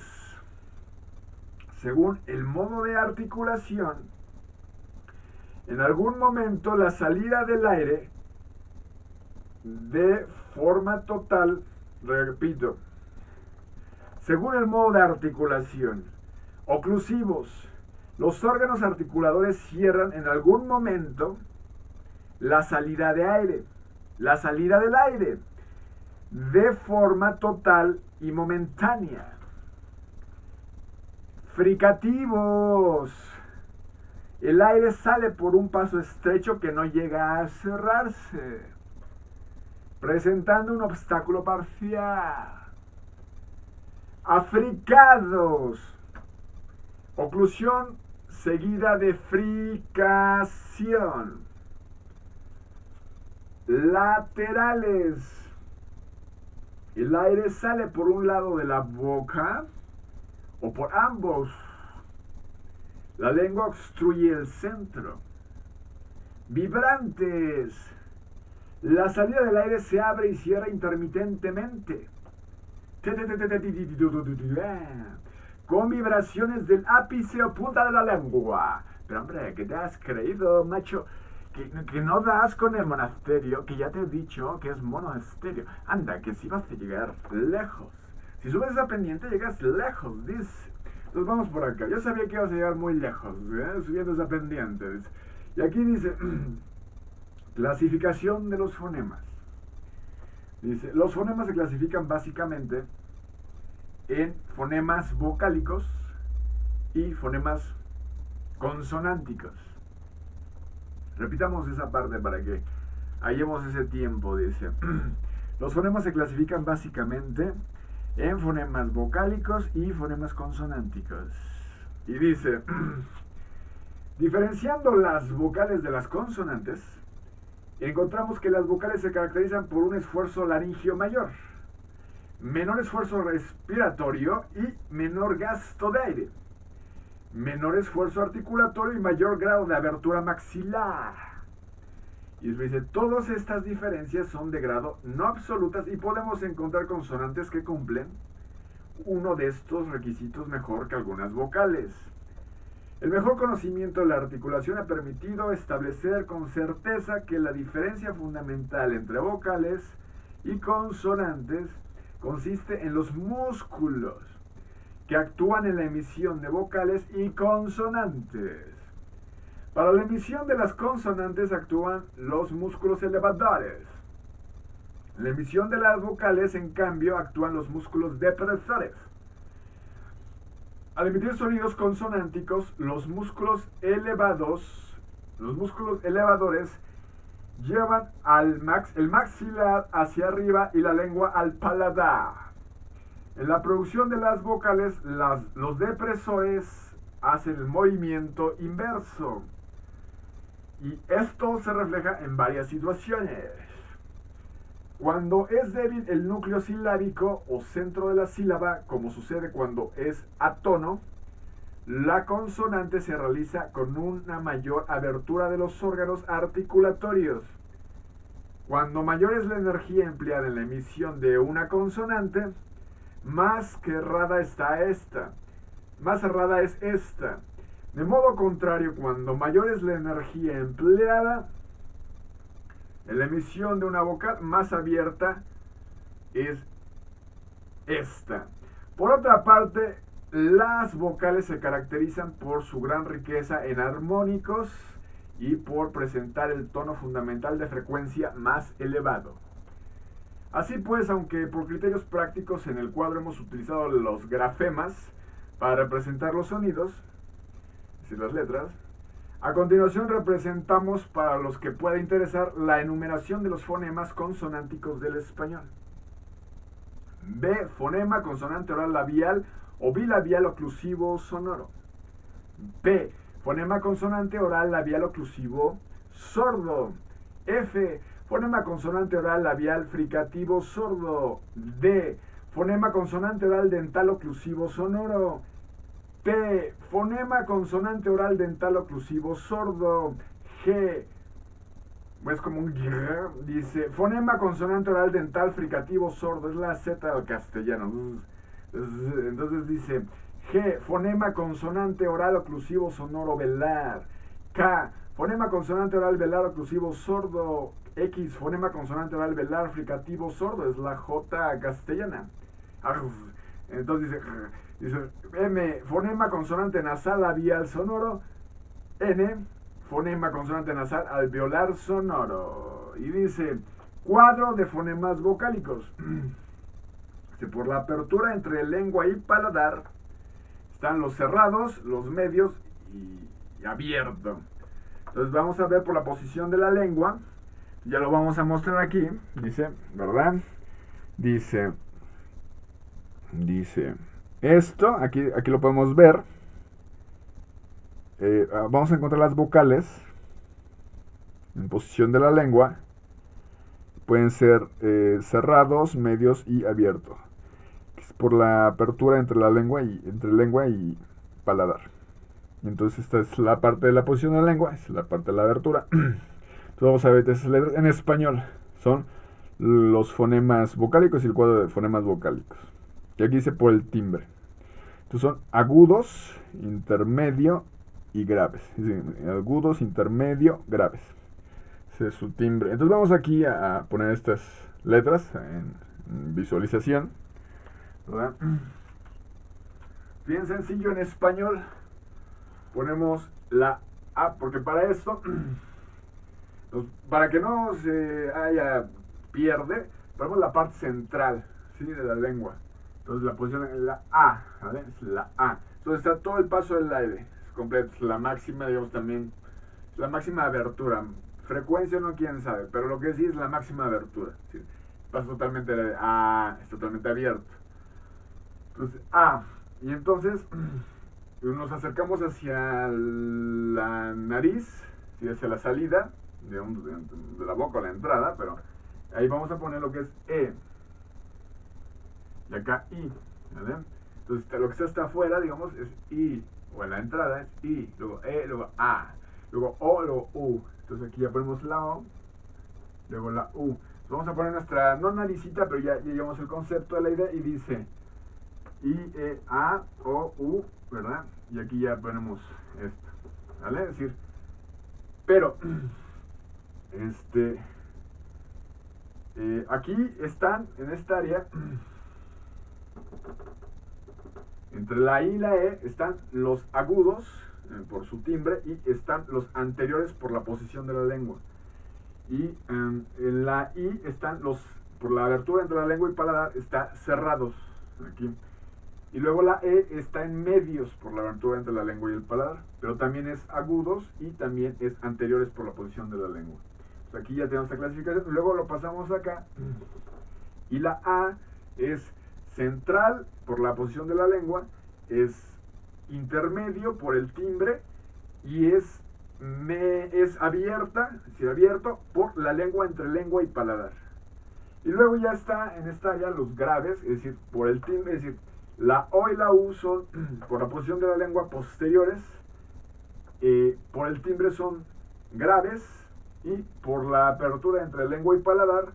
Según el modo de articulación, en algún momento la salida del aire de forma total, repito, según el modo de articulación, oclusivos, los órganos articuladores cierran en algún momento la salida de aire, la salida del aire, de forma total y momentánea. Fricativos, el aire sale por un paso estrecho que no llega a cerrarse, presentando un obstáculo parcial. Africados, oclusión seguida de fricación. Laterales, el aire sale por un lado de la boca o por ambos. La lengua obstruye el centro. Vibrantes, la salida del aire se abre y cierra intermitentemente, con vibraciones del ápice o punta de la lengua. Pero hombre, ¿qué te has creído, macho? Que no das con el monasterio, que ya te he dicho que es monasterio. Anda, que si vas a llegar lejos. Si subes esa pendiente, llegas lejos, dice. Entonces vamos por acá. Yo sabía que ibas a llegar muy lejos, subiendo esa pendiente, dice. Y aquí dice, clasificación de los fonemas. Dice, los fonemas se clasifican básicamente en fonemas vocálicos y fonemas consonánticos. Repitamos esa parte para que hallemos ese tiempo, dice. Los fonemas se clasifican básicamente en fonemas vocálicos y fonemas consonánticos. Y dice, diferenciando las vocales de las consonantes, encontramos que las vocales se caracterizan por un esfuerzo laringio mayor, menor esfuerzo respiratorio y menor gasto de aire, menor esfuerzo articulatorio y mayor grado de abertura maxilar. Y dice, todas estas diferencias son de grado no absolutas y podemos encontrar consonantes que cumplen uno de estos requisitos mejor que algunas vocales. El mejor conocimiento de la articulación ha permitido establecer con certeza que la diferencia fundamental entre vocales y consonantes consiste en los músculos que actúan en la emisión de vocales y consonantes. Para la emisión de las consonantes actúan los músculos elevadores. En la emisión de las vocales, en cambio, actúan los músculos depresores. Al emitir sonidos consonánticos, los músculos elevadores llevan el maxilar hacia arriba y la lengua al paladar. En la producción de las vocales, los depresores hacen el movimiento inverso. Y esto se refleja en varias situaciones. Cuando es débil el núcleo silábico o centro de la sílaba, como sucede cuando es átono, La consonante se realiza con una mayor abertura de los órganos articulatorios. Cuando mayor es la energía empleada en la emisión de una consonante, más cerrada está esta. Más cerrada es esta. De modo contrario, cuando mayor es la energía empleada en la emisión de una vocal, más abierta es esta. Por otra parte, las vocales se caracterizan por su gran riqueza en armónicos y por presentar el tono fundamental de frecuencia más elevado. Así pues, aunque por criterios prácticos en el cuadro hemos utilizado los grafemas para representar los sonidos, es decir, las letras, a continuación representamos, para los que pueda interesar, la enumeración de los fonemas consonánticos del español. B. Fonema consonante oral labial o bilabial oclusivo sonoro. P. Fonema consonante oral labial oclusivo sordo. F. Fonema consonante oral labial fricativo sordo. D. Fonema consonante oral dental oclusivo sonoro. T. Fonema consonante oral dental oclusivo sordo. G. Es como un G, dice fonema consonante oral dental fricativo sordo, es la Z del castellano. Entonces dice G, fonema consonante oral oclusivo sonoro velar. K, fonema consonante oral velar oclusivo sordo. X, fonema consonante oral velar fricativo sordo, es la J castellana. Entonces dice M, fonema consonante nasal labial sonoro. N, fonema consonante nasal alveolar sonoro. Y dice, cuadro de fonemas vocálicos. Por la apertura entre lengua y paladar están los cerrados, los medios y abierto. Entonces vamos a ver por la posición de la lengua. Ya lo vamos a mostrar aquí. Dice, ¿verdad? Dice esto, aquí lo podemos ver. Vamos a encontrar las vocales en posición de la lengua. Pueden ser cerrados, medios y abiertos. Por la apertura entre lengua y paladar. Entonces esta es la parte de la posición de la lengua, es la parte de la abertura. Entonces vamos a ver esas letras en español. Son los fonemas vocálicos y el cuadro de fonemas vocálicos. Y aquí dice por el timbre. Entonces son agudos, intermedio y graves. Es decir, agudos, intermedio, graves. Ese es su timbre. Entonces vamos aquí a poner estas letras en visualización. ¿Verdad? Bien sencillo en español. Ponemos la A, porque para esto, para que no se haya pierde, ponemos la parte central, ¿sí?, de la lengua. Entonces la posición es la A, ¿vale? Es la A. Entonces está todo el paso del aire, es completo, es la máxima, digamos, también, es la máxima abertura. Frecuencia no, quién sabe, pero lo que sí es la máxima abertura, ¿sí? Pasa totalmente de A, es totalmente abierto. Entonces, A. Y entonces nos acercamos hacia la nariz, ¿sí?, hacia la salida de la boca o la entrada, pero ahí vamos a poner lo que es E. Y acá I, ¿vale? Entonces lo que está hasta afuera, digamos, es I. O en la entrada es I, luego E, luego A, luego O, luego U. Entonces aquí ya ponemos la O, luego la U. Entonces vamos a poner nuestra, no naricita, pero ya llevamos el concepto de la idea y dice I, E, A, O, U, ¿verdad? Y aquí ya ponemos esto, ¿vale? Es decir, pero, aquí están, en esta área, entre la I y la E, están los agudos, por su timbre, y están los anteriores por la posición de la lengua. Y en la I están por la abertura entre la lengua y paladar, está cerrados, aquí. Y luego la E está en medios por la abertura entre la lengua y el paladar, pero también es agudos y también es anteriores por la posición de la lengua. Pues aquí ya tenemos esta clasificación. Luego lo pasamos acá. Y la A es central por la posición de la lengua, es intermedio por el timbre y es abierta, es decir, abierto por la lengua entre lengua y paladar. Y luego ya está en esta área los graves, es decir, por el timbre, es decir, La O y la U son, por la posición de la lengua, posteriores, por el timbre son graves, y por la apertura entre lengua y paladar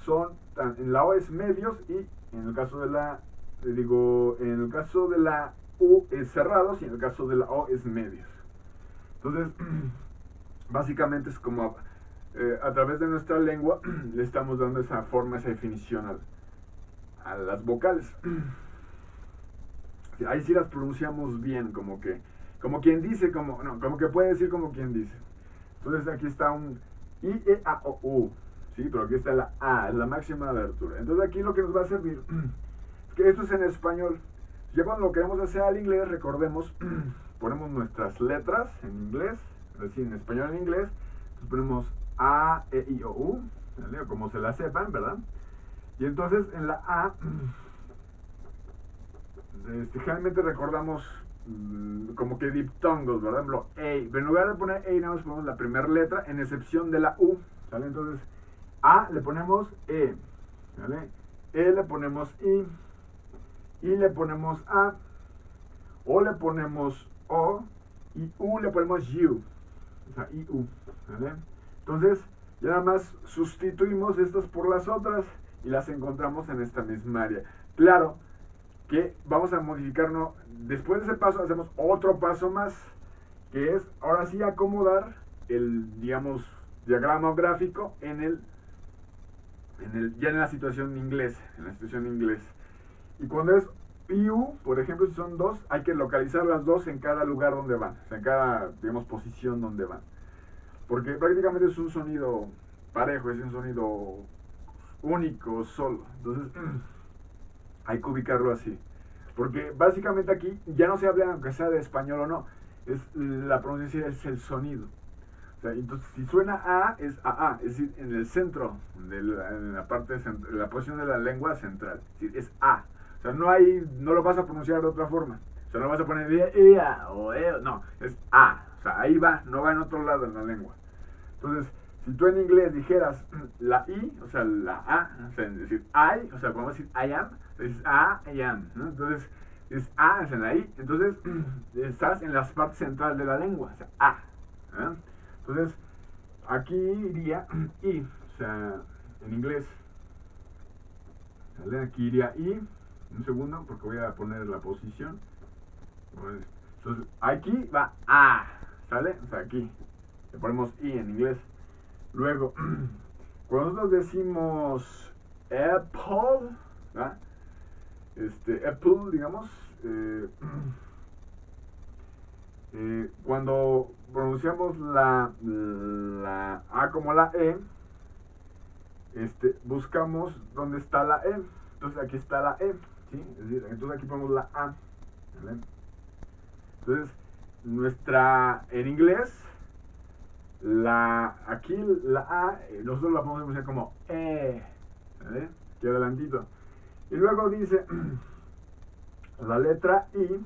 son, en la O es medios, y en el caso de la, en el caso de la U es cerrados, y en el caso de la O es medios. Entonces, básicamente es como a través de nuestra lengua le estamos dando esa forma, esa definición a las vocales. Ahí sí las pronunciamos bien, como quien dice, como que puede decir como quien dice. Entonces aquí está un I, E, A, O, U, ¿sí? Pero aquí está la A, es la máxima abertura. Entonces aquí lo que nos va a servir es que esto es en español. Ya cuando lo queremos hacer al inglés, recordemos, ponemos nuestras letras en inglés, es decir, en español en inglés, entonces ponemos A, E, I, O, U, ¿vale? Como se la sepan, ¿verdad? Y entonces en la A, generalmente recordamos como que diptongos, ¿verdad? Por ejemplo, A, pero en lugar de poner A, nada más ponemos la primera letra, en excepción de la U, ¿vale? Entonces, A le ponemos E, ¿vale? E le ponemos I le ponemos A, O le ponemos O, y U le ponemos U, o sea, IU, ¿vale? Entonces, ya nada más sustituimos estas por las otras y las encontramos en esta misma área. Claro que vamos a modificarnos, después de ese paso hacemos otro paso más, que es ahora sí acomodar el, digamos, diagrama gráfico ya en la situación inglés, Y cuando es PU, por ejemplo, si son dos, hay que localizar las dos en cada lugar donde van, o sea, en cada, digamos, posición donde van. Porque prácticamente es un sonido parejo, es un sonido único, solo. Entonces, hay que ubicarlo así. Porque básicamente aquí ya no se habla, aunque sea de español o no, es la pronunciación, es el sonido. O sea, entonces, si suena A, es AA, es decir, en el centro, en la parte, en la posición de la lengua central. Es decir, es A. O sea, no lo vas a pronunciar de otra forma. O sea, no vas a poner EA o E, no, es A. O sea, ahí va, no va en otro lado en la lengua. Entonces, si tú en inglés dijeras la I, o sea, la A, o sea, es decir, I, o sea, podemos decir I am, dices I am, ¿no? Entonces, es A, es en la I, entonces estás en la parte central de la lengua, o sea, A. ¿Eh? Entonces, aquí iría I, o sea, en inglés, ¿vale? Aquí iría I, un segundo, porque voy a poner la posición. Entonces, aquí va A, ¿sale? O sea, aquí, le ponemos I en inglés. Luego, cuando nosotros decimos Apple, ¿verdad? Apple, digamos, cuando pronunciamos la A como la E, buscamos dónde está la E. Entonces aquí está la E, ¿sí? Es decir, entonces aquí ponemos la A, ¿vale? Entonces, en inglés, aquí la A, nosotros la podemos pronunciar como E, ¿vale? Aquí adelantito. Y luego dice, la letra I,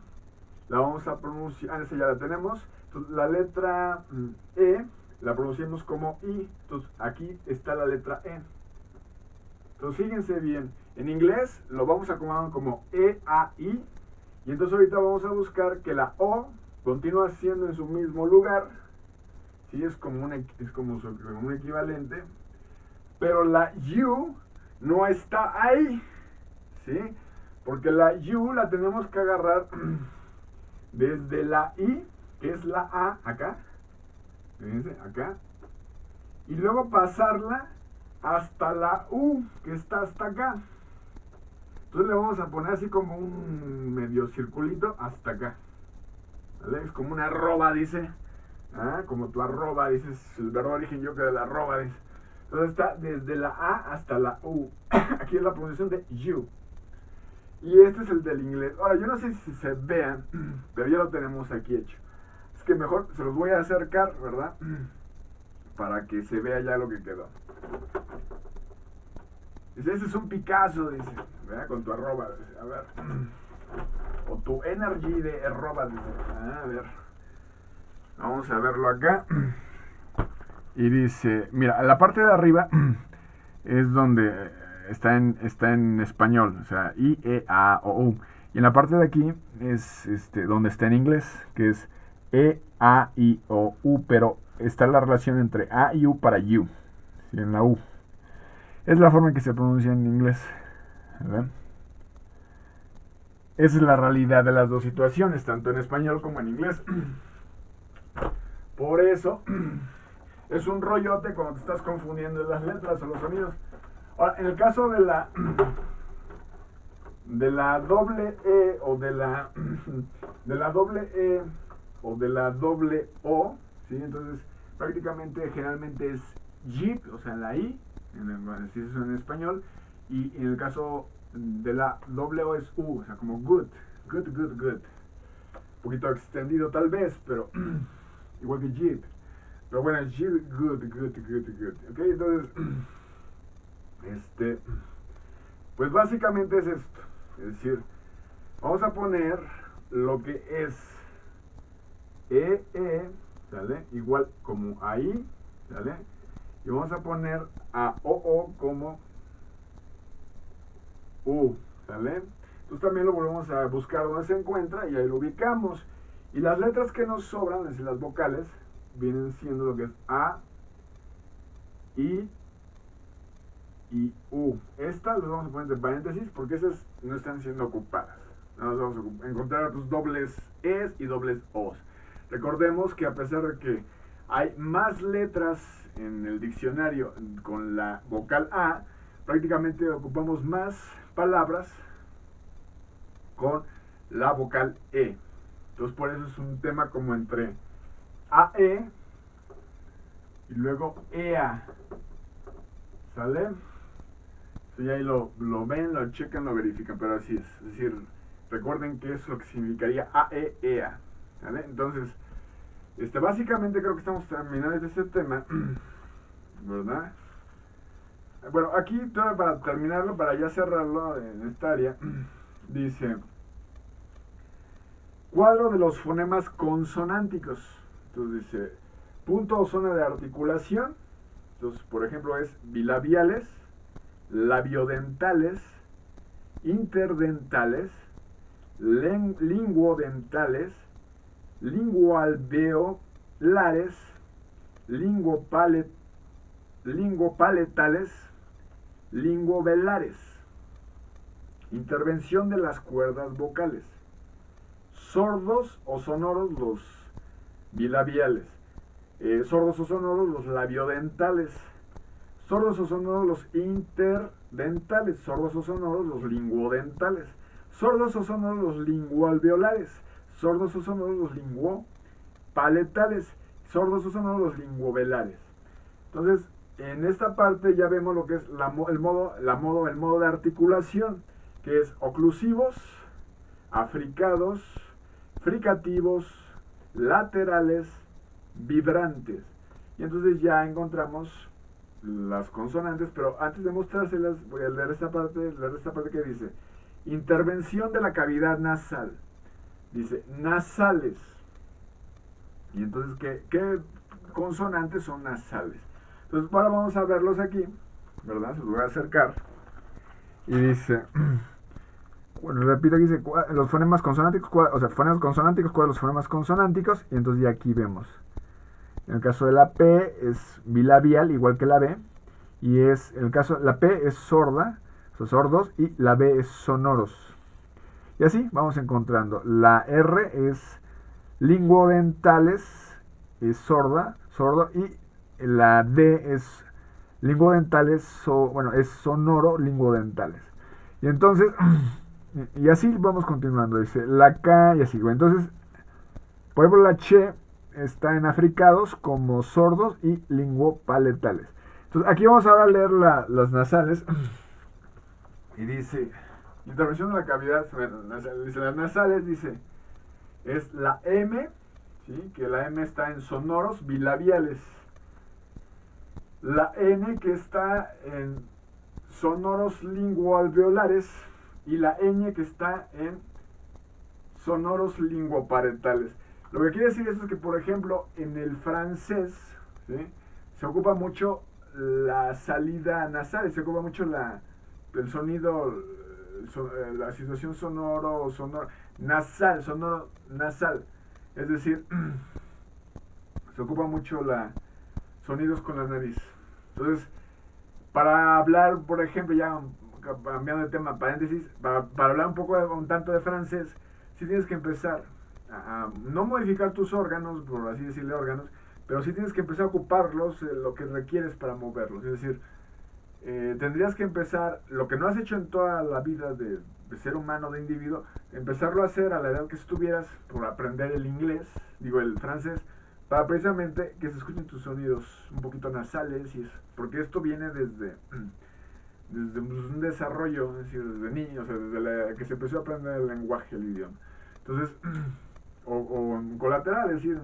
la vamos a pronunciar, esa ya la tenemos. Entonces, la letra E, la pronunciamos como I. Entonces, aquí está la letra E. Entonces, fíjense bien, en inglés lo vamos a acomodar como E, A, I. Y entonces ahorita vamos a buscar que la O continúa siendo en su mismo lugar. ¿Sí? Es como un equivalente. Pero la U no está ahí. ¿Sí? Porque la U la tenemos que agarrar desde la I, que es la A, acá. Fíjense, acá. Y luego pasarla hasta la U, que está hasta acá. Entonces le vamos a poner así como un medio circulito hasta acá. ¿Vale? Es como una arroba, dice. ¿Ah? Como tu arroba, dices. El verbo origen yo que de la arroba, dice. Entonces está desde la A hasta la U. Aquí es la pronunciación de U. Y este es el del inglés. Ahora, yo no sé si se vean, pero ya lo tenemos aquí hecho. Es que mejor se los voy a acercar, ¿verdad? Para que se vea ya lo que quedó. Dice, ese es un Picasso, dice, ¿verdad? Con tu arroba, dice, a ver. O tu energy de arroba, dice. A ver. Vamos a verlo acá. Y dice, mira, la parte de arriba es donde está en español, o sea, I, E, A, O, U. Y en la parte de aquí es donde está en inglés, que es E, A, I, O, U, pero está la relación entre A y U para you, ¿sí? En la U. Es la forma en que se pronuncia en inglés. ¿Verdad? Esa es la realidad de las dos situaciones, tanto en español como en inglés. Por eso es un rollote cuando te estás confundiendo las letras o los sonidos. Ahora, en el caso de la doble E o de la doble E o de la doble O, ¿sí? Entonces prácticamente generalmente es Jeep, o sea, la I, si es en español, y en el caso de la doble O es U, o sea, como good, good, good, good. Un poquito extendido tal vez, pero igual que Jeep. Pero bueno, es Jeep, good, good, good, good. Ok, entonces, pues básicamente es esto. Es decir, vamos a poner lo que es ¿sale? Igual como ahí, ¿sale? Y vamos a poner a OO como U, ¿sale? Entonces también lo volvemos a buscar donde se encuentra y ahí lo ubicamos. Y las letras que nos sobran, es decir, las vocales, vienen siendo lo que es A, I y U. Estas las vamos a poner entre paréntesis porque esas no están siendo ocupadas. Nos vamos a encontrar pues, dobles Es y dobles Os. Recordemos que a pesar de que hay más letras en el diccionario con la vocal A, prácticamente ocupamos más palabras con la vocal E. Entonces por eso es un tema como entre AE y luego EA. ¿Sale? Y ahí lo ven, lo checan, lo verifican, pero así es. Es decir, recuerden que es lo que significaría AEEA. ¿Vale? Entonces, básicamente creo que estamos terminando este tema, ¿verdad? Bueno, aquí para terminarlo, para ya cerrarlo en esta área, dice cuadro de los fonemas consonánticos. Entonces dice punto o zona de articulación. Entonces, por ejemplo, es bilabiales, labiodentales, interdentales, linguodentales, linguoalveolares, linguopaletales, linguovelares. Intervención de las cuerdas vocales. Sordos o sonoros los bilabiales. Sordos o sonoros los labiodentales. Sordos o sonoros los interdentales. Sordos o sonoros los linguodentales. Sordos o sonoros los linguoalveolares. Sordos o sonoros los linguopaletales. Sordos o sonoros los linguovelares. Entonces, en esta parte ya vemos lo que es el modo de articulación, que es oclusivos, africados, fricativos, laterales, vibrantes. Y entonces ya encontramos las consonantes, pero antes de mostrárselas voy a leer esta parte que dice intervención de la cavidad nasal. Dice nasales. Y entonces, ¿qué consonantes son nasales? Entonces, ahora vamos a verlos aquí, ¿verdad? Se los voy a acercar. Y dice, bueno, repito, aquí dice los fonemas consonánticos, o sea, fonemas consonánticos, ¿cuáles los fonemas consonánticos? Y entonces ya aquí vemos. En el caso de la P es bilabial, igual que la B. Y es, en el caso, la P es sorda, son sordos, y la B es sonoros. Y así vamos encontrando. La R es linguodentales, es sorda, sordo, y la D es linguodentales, bueno, es sonoro, linguodentales. Y entonces, y así vamos continuando, dice la K y así. Entonces, por ejemplo, la Che está en africados como sordos y linguopaletales. Entonces, aquí vamos ahora a leer las nasales. Y dice, intervención de la cavidad, dice las nasales, dice, es la M, ¿sí? Que la M está en sonoros bilabiales. La N que está en sonoros linguoalveolares y la ñ que está en sonoros linguoparetales. Lo que quiere decir eso es que, por ejemplo, en el francés, ¿sí? Se ocupa mucho la salida nasal, se ocupa mucho el sonido la situación nasal, sonoro nasal. Es decir, se ocupa mucho sonidos con la nariz. Entonces, para hablar, por ejemplo, ya cambiando de tema, paréntesis, para hablar un tanto de francés, sí tienes que empezar a no modificar tus órganos, por así decirle órganos, pero sí tienes que empezar a ocuparlos, lo que requieres para moverlos. Es decir, tendrías que empezar lo que no has hecho en toda la vida de ser humano, de individuo, empezarlo a hacer a la edad que estuvieras por aprender el inglés, digo el francés, para precisamente que se escuchen tus sonidos un poquito nasales, porque esto viene desde un desarrollo, es decir, desde niño, o sea, desde que se empezó a aprender el lenguaje, el idioma. Entonces, o en colateral, es decir,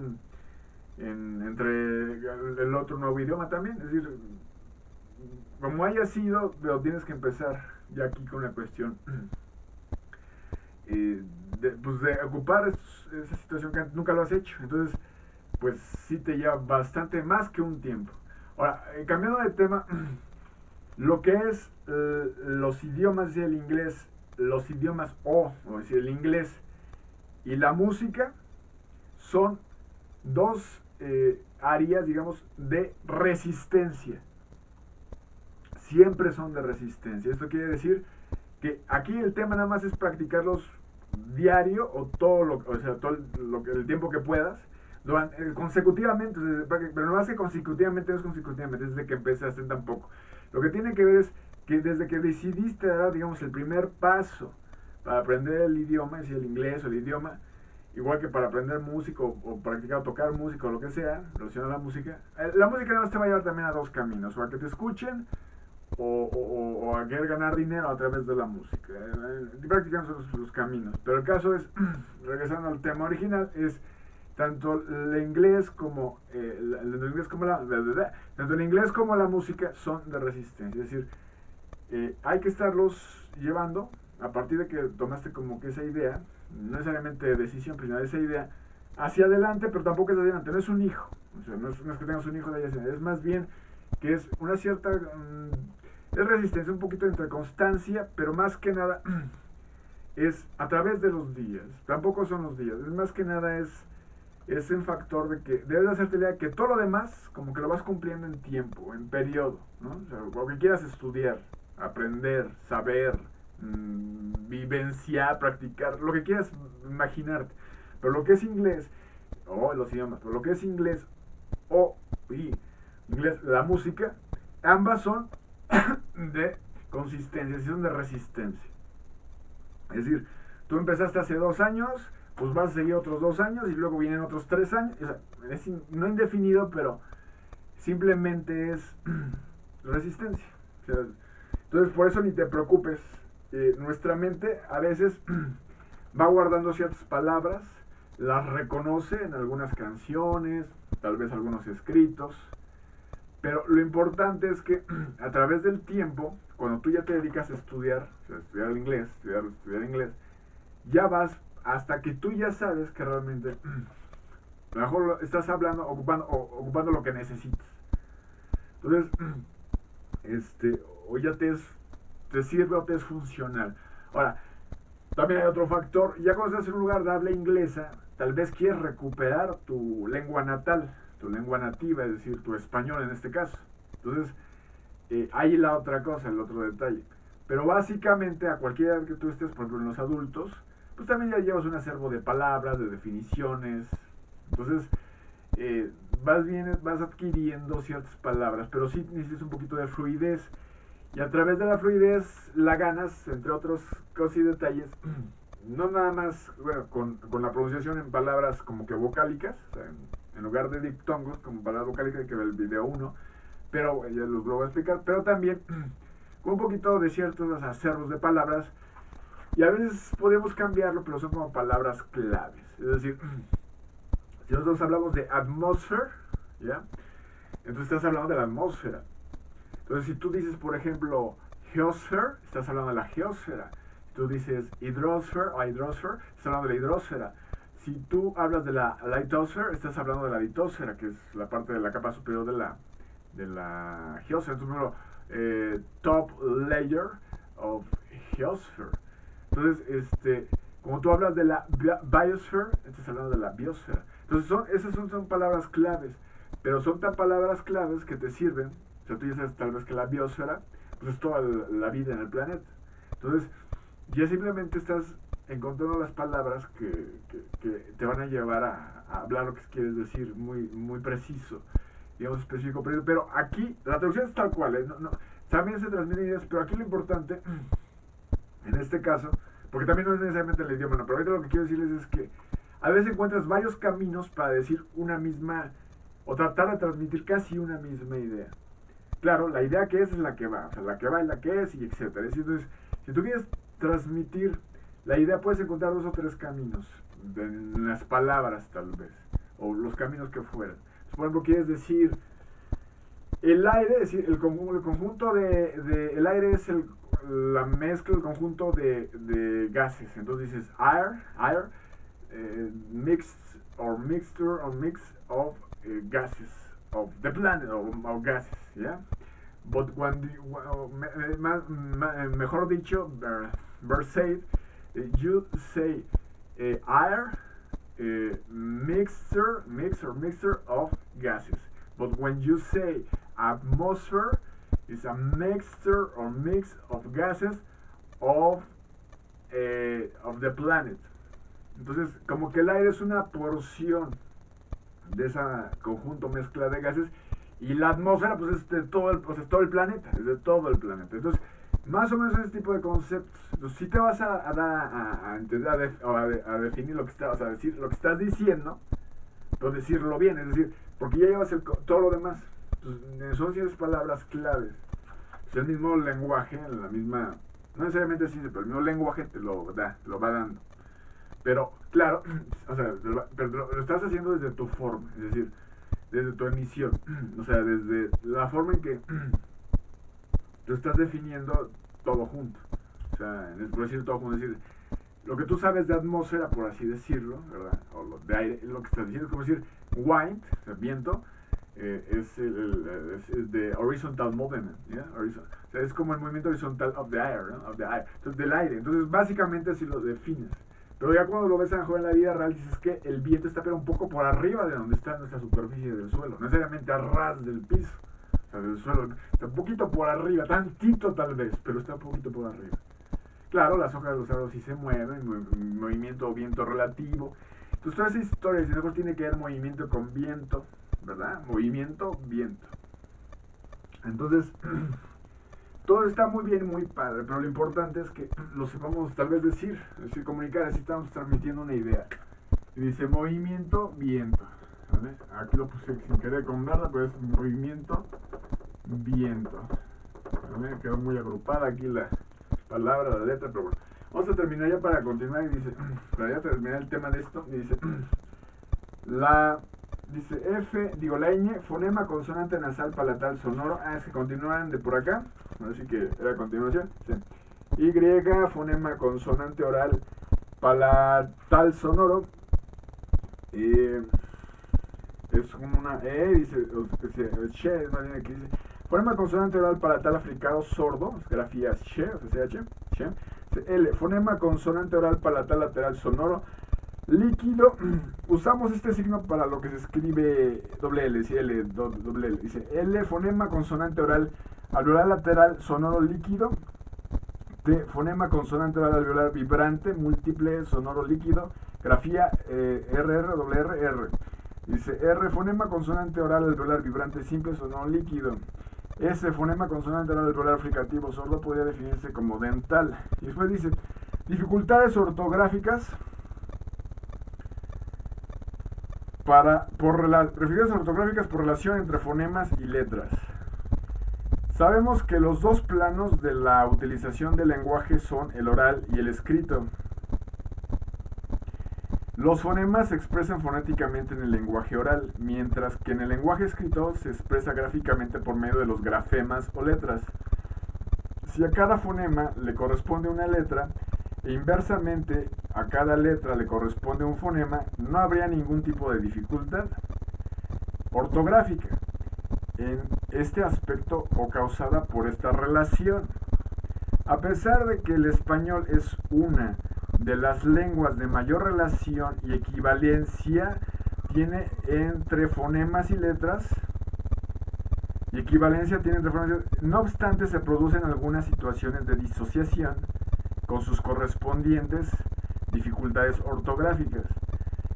entre el otro nuevo idioma también, es decir, como haya sido, pero tienes que empezar ya aquí con la cuestión pues de ocupar esa situación que nunca lo has hecho. Entonces, pues sí te lleva bastante más que un tiempo. Ahora, cambiando de tema, lo que es los idiomas del inglés, los idiomas o decir, el inglés y la música son dos áreas, digamos, de resistencia. Siempre son de resistencia. Esto quiere decir que aquí el tema nada más es practicarlos diario o todo el tiempo que puedas, consecutivamente, pero no hace consecutivamente, no es consecutivamente, desde que empezaste tampoco. Lo que tiene que ver es que desde que decidiste dar, digamos, el primer paso para aprender el idioma, es decir, el inglés o el idioma, igual que para aprender música o practicar o tocar música o lo que sea, relacionado a la música nada más te va a llevar también a dos caminos, o a que te escuchen o a querer ganar dinero a través de la música. Prácticamente son los caminos. Pero el caso es, regresando al tema original, es tanto el inglés como tanto el inglés como la música son de resistencia. Es decir, hay que estarlos llevando a partir de que tomaste como que esa idea, no necesariamente decisión, pero esa idea hacia adelante, pero tampoco es adelante, no es un hijo. O sea, no es que tengas un hijo de ella, es más bien que es una cierta es resistencia, un poquito entre constancia, pero más que nada es a través de los días. Tampoco son los días, es más que nada es un factor de que debes hacerte la idea que todo lo demás como que lo vas cumpliendo en tiempo, en periodo, ¿no? O sea, lo que quieras estudiar, aprender, saber, vivenciar, practicar, lo que quieras imaginarte. Pero lo que es inglés, o los idiomas, pero lo que es inglés y inglés, la música, ambas son de consistencia, son de resistencia. Es decir, tú empezaste hace 2 años, pues vas a seguir otros 2 años y luego vienen otros 3 años. O sea, es no indefinido, pero simplemente es resistencia. O sea, entonces, por eso ni te preocupes. Nuestra mente a veces va guardando ciertas palabras, las reconoce en algunas canciones, tal vez algunos escritos, pero lo importante es que a través del tiempo, cuando tú ya te dedicas a estudiar, o sea, estudiar el inglés, estudiar inglés, ya vas hasta que tú ya sabes que realmente a lo mejor estás hablando, ocupando lo que necesitas. Entonces, o ya te sirve o te es funcional. Ahora, también hay otro factor, ya cuando estás en un lugar de habla inglesa, tal vez quieres recuperar tu lengua natal, tu lengua nativa, es decir, tu español en este caso. Entonces, hay la otra cosa, el otro detalle. Pero básicamente a cualquier edad que tú estés, por ejemplo en los adultos, pues también ya llevas un acervo de palabras, de definiciones. Entonces, vas adquiriendo ciertas palabras, pero sí necesitas un poquito de fluidez. Y a través de la fluidez la ganas, entre otros cosas y detalles, no nada más, bueno, con la pronunciación en palabras como que vocálicas, o sea, en lugar de diptongos, como palabras vocálicas que ve el video 1, pero ya los voy a explicar, pero también con un poquito de ciertos acervos de palabras, y a veces podemos cambiarlo, pero son como palabras claves. Es decir, si nosotros hablamos de atmosphere, ¿ya? Entonces estás hablando de la atmósfera. Entonces, si tú dices, por ejemplo, geosphere, estás hablando de la geosfera. Si tú dices hydrosphere o hydrosphere, estás hablando de la hidrosfera. Si tú hablas de la lithosphere, estás hablando de la litosfera, que es la parte de la capa superior de la geosfera. Entonces, top layer of geosphere. Entonces, como tú hablas de la biosphere, estás hablando de la biosfera. Entonces, esas son palabras claves, pero son tan palabras claves que te sirven. O sea, tú ya sabes tal vez que la biosfera, pues es toda la vida en el planeta. Entonces, ya simplemente estás encontrando las palabras que te van a llevar a hablar lo que quieres decir, muy, muy preciso, digamos específico. Pero aquí, la traducción es tal cual, ¿eh? También se transmiten ideas, pero aquí lo importante, en este caso, porque también no es necesariamente el idioma, no, pero ahorita lo que quiero decirles es que a veces encuentras varios caminos para decir una misma, o tratar de transmitir casi una misma idea. Claro, la idea que es la que va, o sea, la que va es la que es, y etcétera. Entonces, si tú quieres transmitir la idea, puedes encontrar 2 o 3 caminos, en las palabras tal vez, o los caminos que fueran. Por ejemplo, quieres decir el aire, es decir, el conjunto el aire es la mezcla, el conjunto de gases. Entonces dices air, mixed or mixture or mix of gases of the planet or gases, yeah. But when mejor dicho, said, you say air mixture of gases. But when you say atmosphere, it's a mixture or mix of gases of the planet. Entonces, como que el aire es una porción de ese conjunto, mezcla de gases, y la atmósfera pues es de todo es todo el planeta, es de todo el planeta. Entonces, más o menos ese tipo de conceptos. Entonces, si te vas a dar a entender a definir lo que estás a decir, lo que estás diciendo, pero decirlo bien, es decir, porque ya llevas todo lo demás. Entonces, son 10 palabras claves. Es el mismo lenguaje, la misma, no necesariamente así, pero el mismo lenguaje te lo va dando. Pero, claro, o sea, pero lo estás haciendo desde tu forma, es decir, desde tu emisión, o sea, desde la forma en que tú estás definiendo todo junto. O sea, por decir todo junto, es decir, lo que tú sabes de atmósfera, por así decirlo, ¿verdad? O de aire, lo que estás diciendo es como decir wind, o sea, viento, es de horizontal movement, ¿yeah? O sea, es como el movimiento horizontal of the air, ¿no? Of the air. Entonces, del aire. Entonces, básicamente así lo defines. Pero ya cuando lo ves a mejor en la vida real, dices que el viento está pero un poco por arriba de donde está nuestra superficie del suelo, no necesariamente a ras del piso, o sea, del suelo, está un poquito por arriba, tantito tal vez, pero está un poquito por arriba. Claro, las hojas de los árboles sí se mueven, movimiento o viento relativo. Entonces, toda esa historia, si mejor tiene que ver movimiento con viento, ¿verdad? Movimiento, viento. Entonces, todo está muy bien, muy padre, pero lo importante es que lo sepamos tal vez decir, es decir, comunicar, así estamos transmitiendo una idea. Y dice movimiento, viento. ¿Vale? Aquí lo puse sin querer con verdad, pero es movimiento, viento. ¿Vale? Quedó muy agrupada aquí la palabra, la letra, pero bueno. Vamos a terminar ya para continuar y dice, para ya terminar el tema de esto, y dice, dice la ñ, fonema, consonante nasal, palatal, sonoro. Es que continúan de por acá, así que era continuación. Sí. Y, fonema, consonante oral, palatal, sonoro. Es como una dice, che, más bien aquí dice, fonema, consonante oral, palatal, africano, sordo, grafía che, o sea, che. L, fonema, consonante oral, palatal, lateral, sonoro, líquido. Usamos este signo para lo que se escribe doble L, ¿sí? Doble L. Dice L, fonema, consonante oral, alveolar lateral, sonoro, líquido. T, fonema, consonante oral, alveolar, vibrante, múltiple, sonoro, líquido. Grafía RR. Dice R, fonema, consonante oral, alveolar, vibrante, simple, sonoro, líquido. S, fonema, consonante oral, alveolar, fricativo, sordo, podría definirse como dental. Y después dice dificultades ortográficas referencias ortográficas por relación entre fonemas y letras. Sabemos que los dos planos de la utilización del lenguaje son el oral y el escrito. Los fonemas se expresan fonéticamente en el lenguaje oral, mientras que en el lenguaje escrito se expresa gráficamente por medio de los grafemas o letras. Si a cada fonema le corresponde una letra, e inversamente a cada letra le corresponde un fonema, no habría ningún tipo de dificultad ortográfica en este aspecto o causada por esta relación. A pesar de que el español es una de las lenguas de mayor relación y equivalencia tiene entre fonemas y letras. No obstante, se producen algunas situaciones de disociación con sus correspondientes dificultades ortográficas.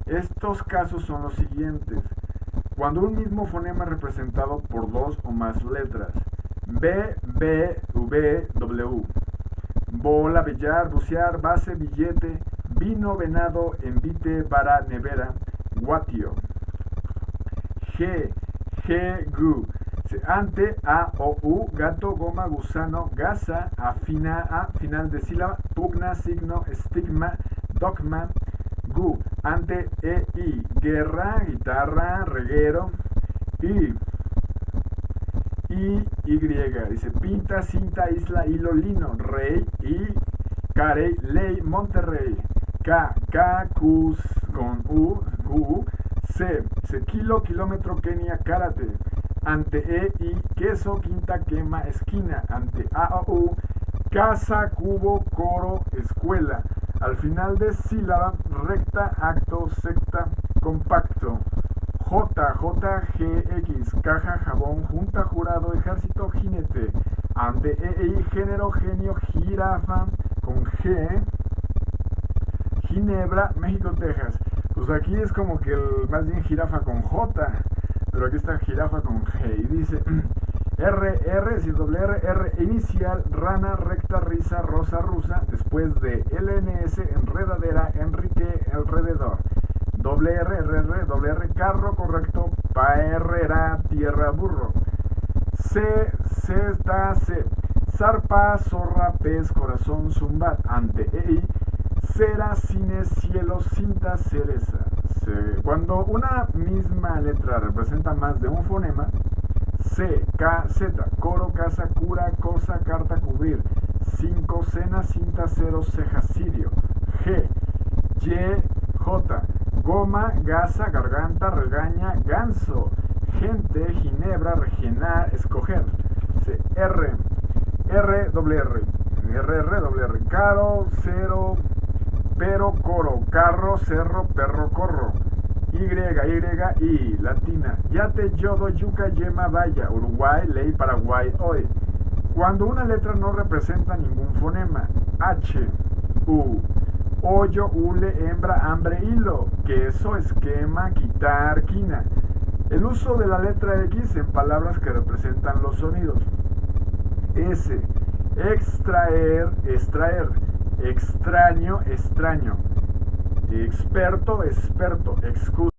Estos casos son los siguientes: cuando un mismo fonema es representado por dos o más letras, B, B, V, W, bola, billar, bucear, base, billete, vino, venado, envite, vara, nevera, guatio, G, G, gu, ante, A, O, U, gato, goma, gusano, gasa, afina, A, final de sílaba, pugna, signo, estigma, dogma, gu, ante, E, I, guerra, guitarra, reguero, Y, dice pinta, cinta, isla, hilo, lino, rey, y, carey, ley, Monterrey, K, cus, con U, Q, C, kilo, kilómetro, Kenia, karate, ante E, I, queso, quinta, quema, esquina, ante A, O, U, casa, cubo, coro, escuela, al final de sílaba, recta, acto, secta, compacto, J, G, X, caja, jabón, junta, jurado, ejército, jinete, ante E, I, género, genio, jirafa, con G, Ginebra, México, Texas. Pues aquí es como que más bien jirafa con J, pero aquí está jirafa con G. Y dice R, si doble R, inicial, rana, recta, risa, rosa, rusa, después de LNS, enredadera, Enrique, alrededor. Doble R, carro, correcto, paerrera, tierra, burro. C, está C, zarpa, zorra, pez, corazón, zumba, ante EI, cera, cine, cielo, cinta, cereza. Cuando una misma letra representa más de un fonema, C, K, Z, coro, casa, cura, cosa, carta, cubrir, 5, cena, cinta, cero, ceja, cirio, G, Y, J, goma, gasa, garganta, regaña, ganso, gente, ginebra, regenar, escoger, C, R, caro, cero, pero, coro, carro, cerro, perro, corro, Y, latina, yate, yodo, yuca, yema, vaya, Uruguay, ley, Paraguay, hoy. Cuando una letra no representa ningún fonema, H, U, hoyo, hule, hembra, hambre, hilo, queso, esquema, quitar, quina. El uso de la letra X en palabras que representan los sonidos. S, extraer, extraer, extraño, extraño, experto, experto, excusa.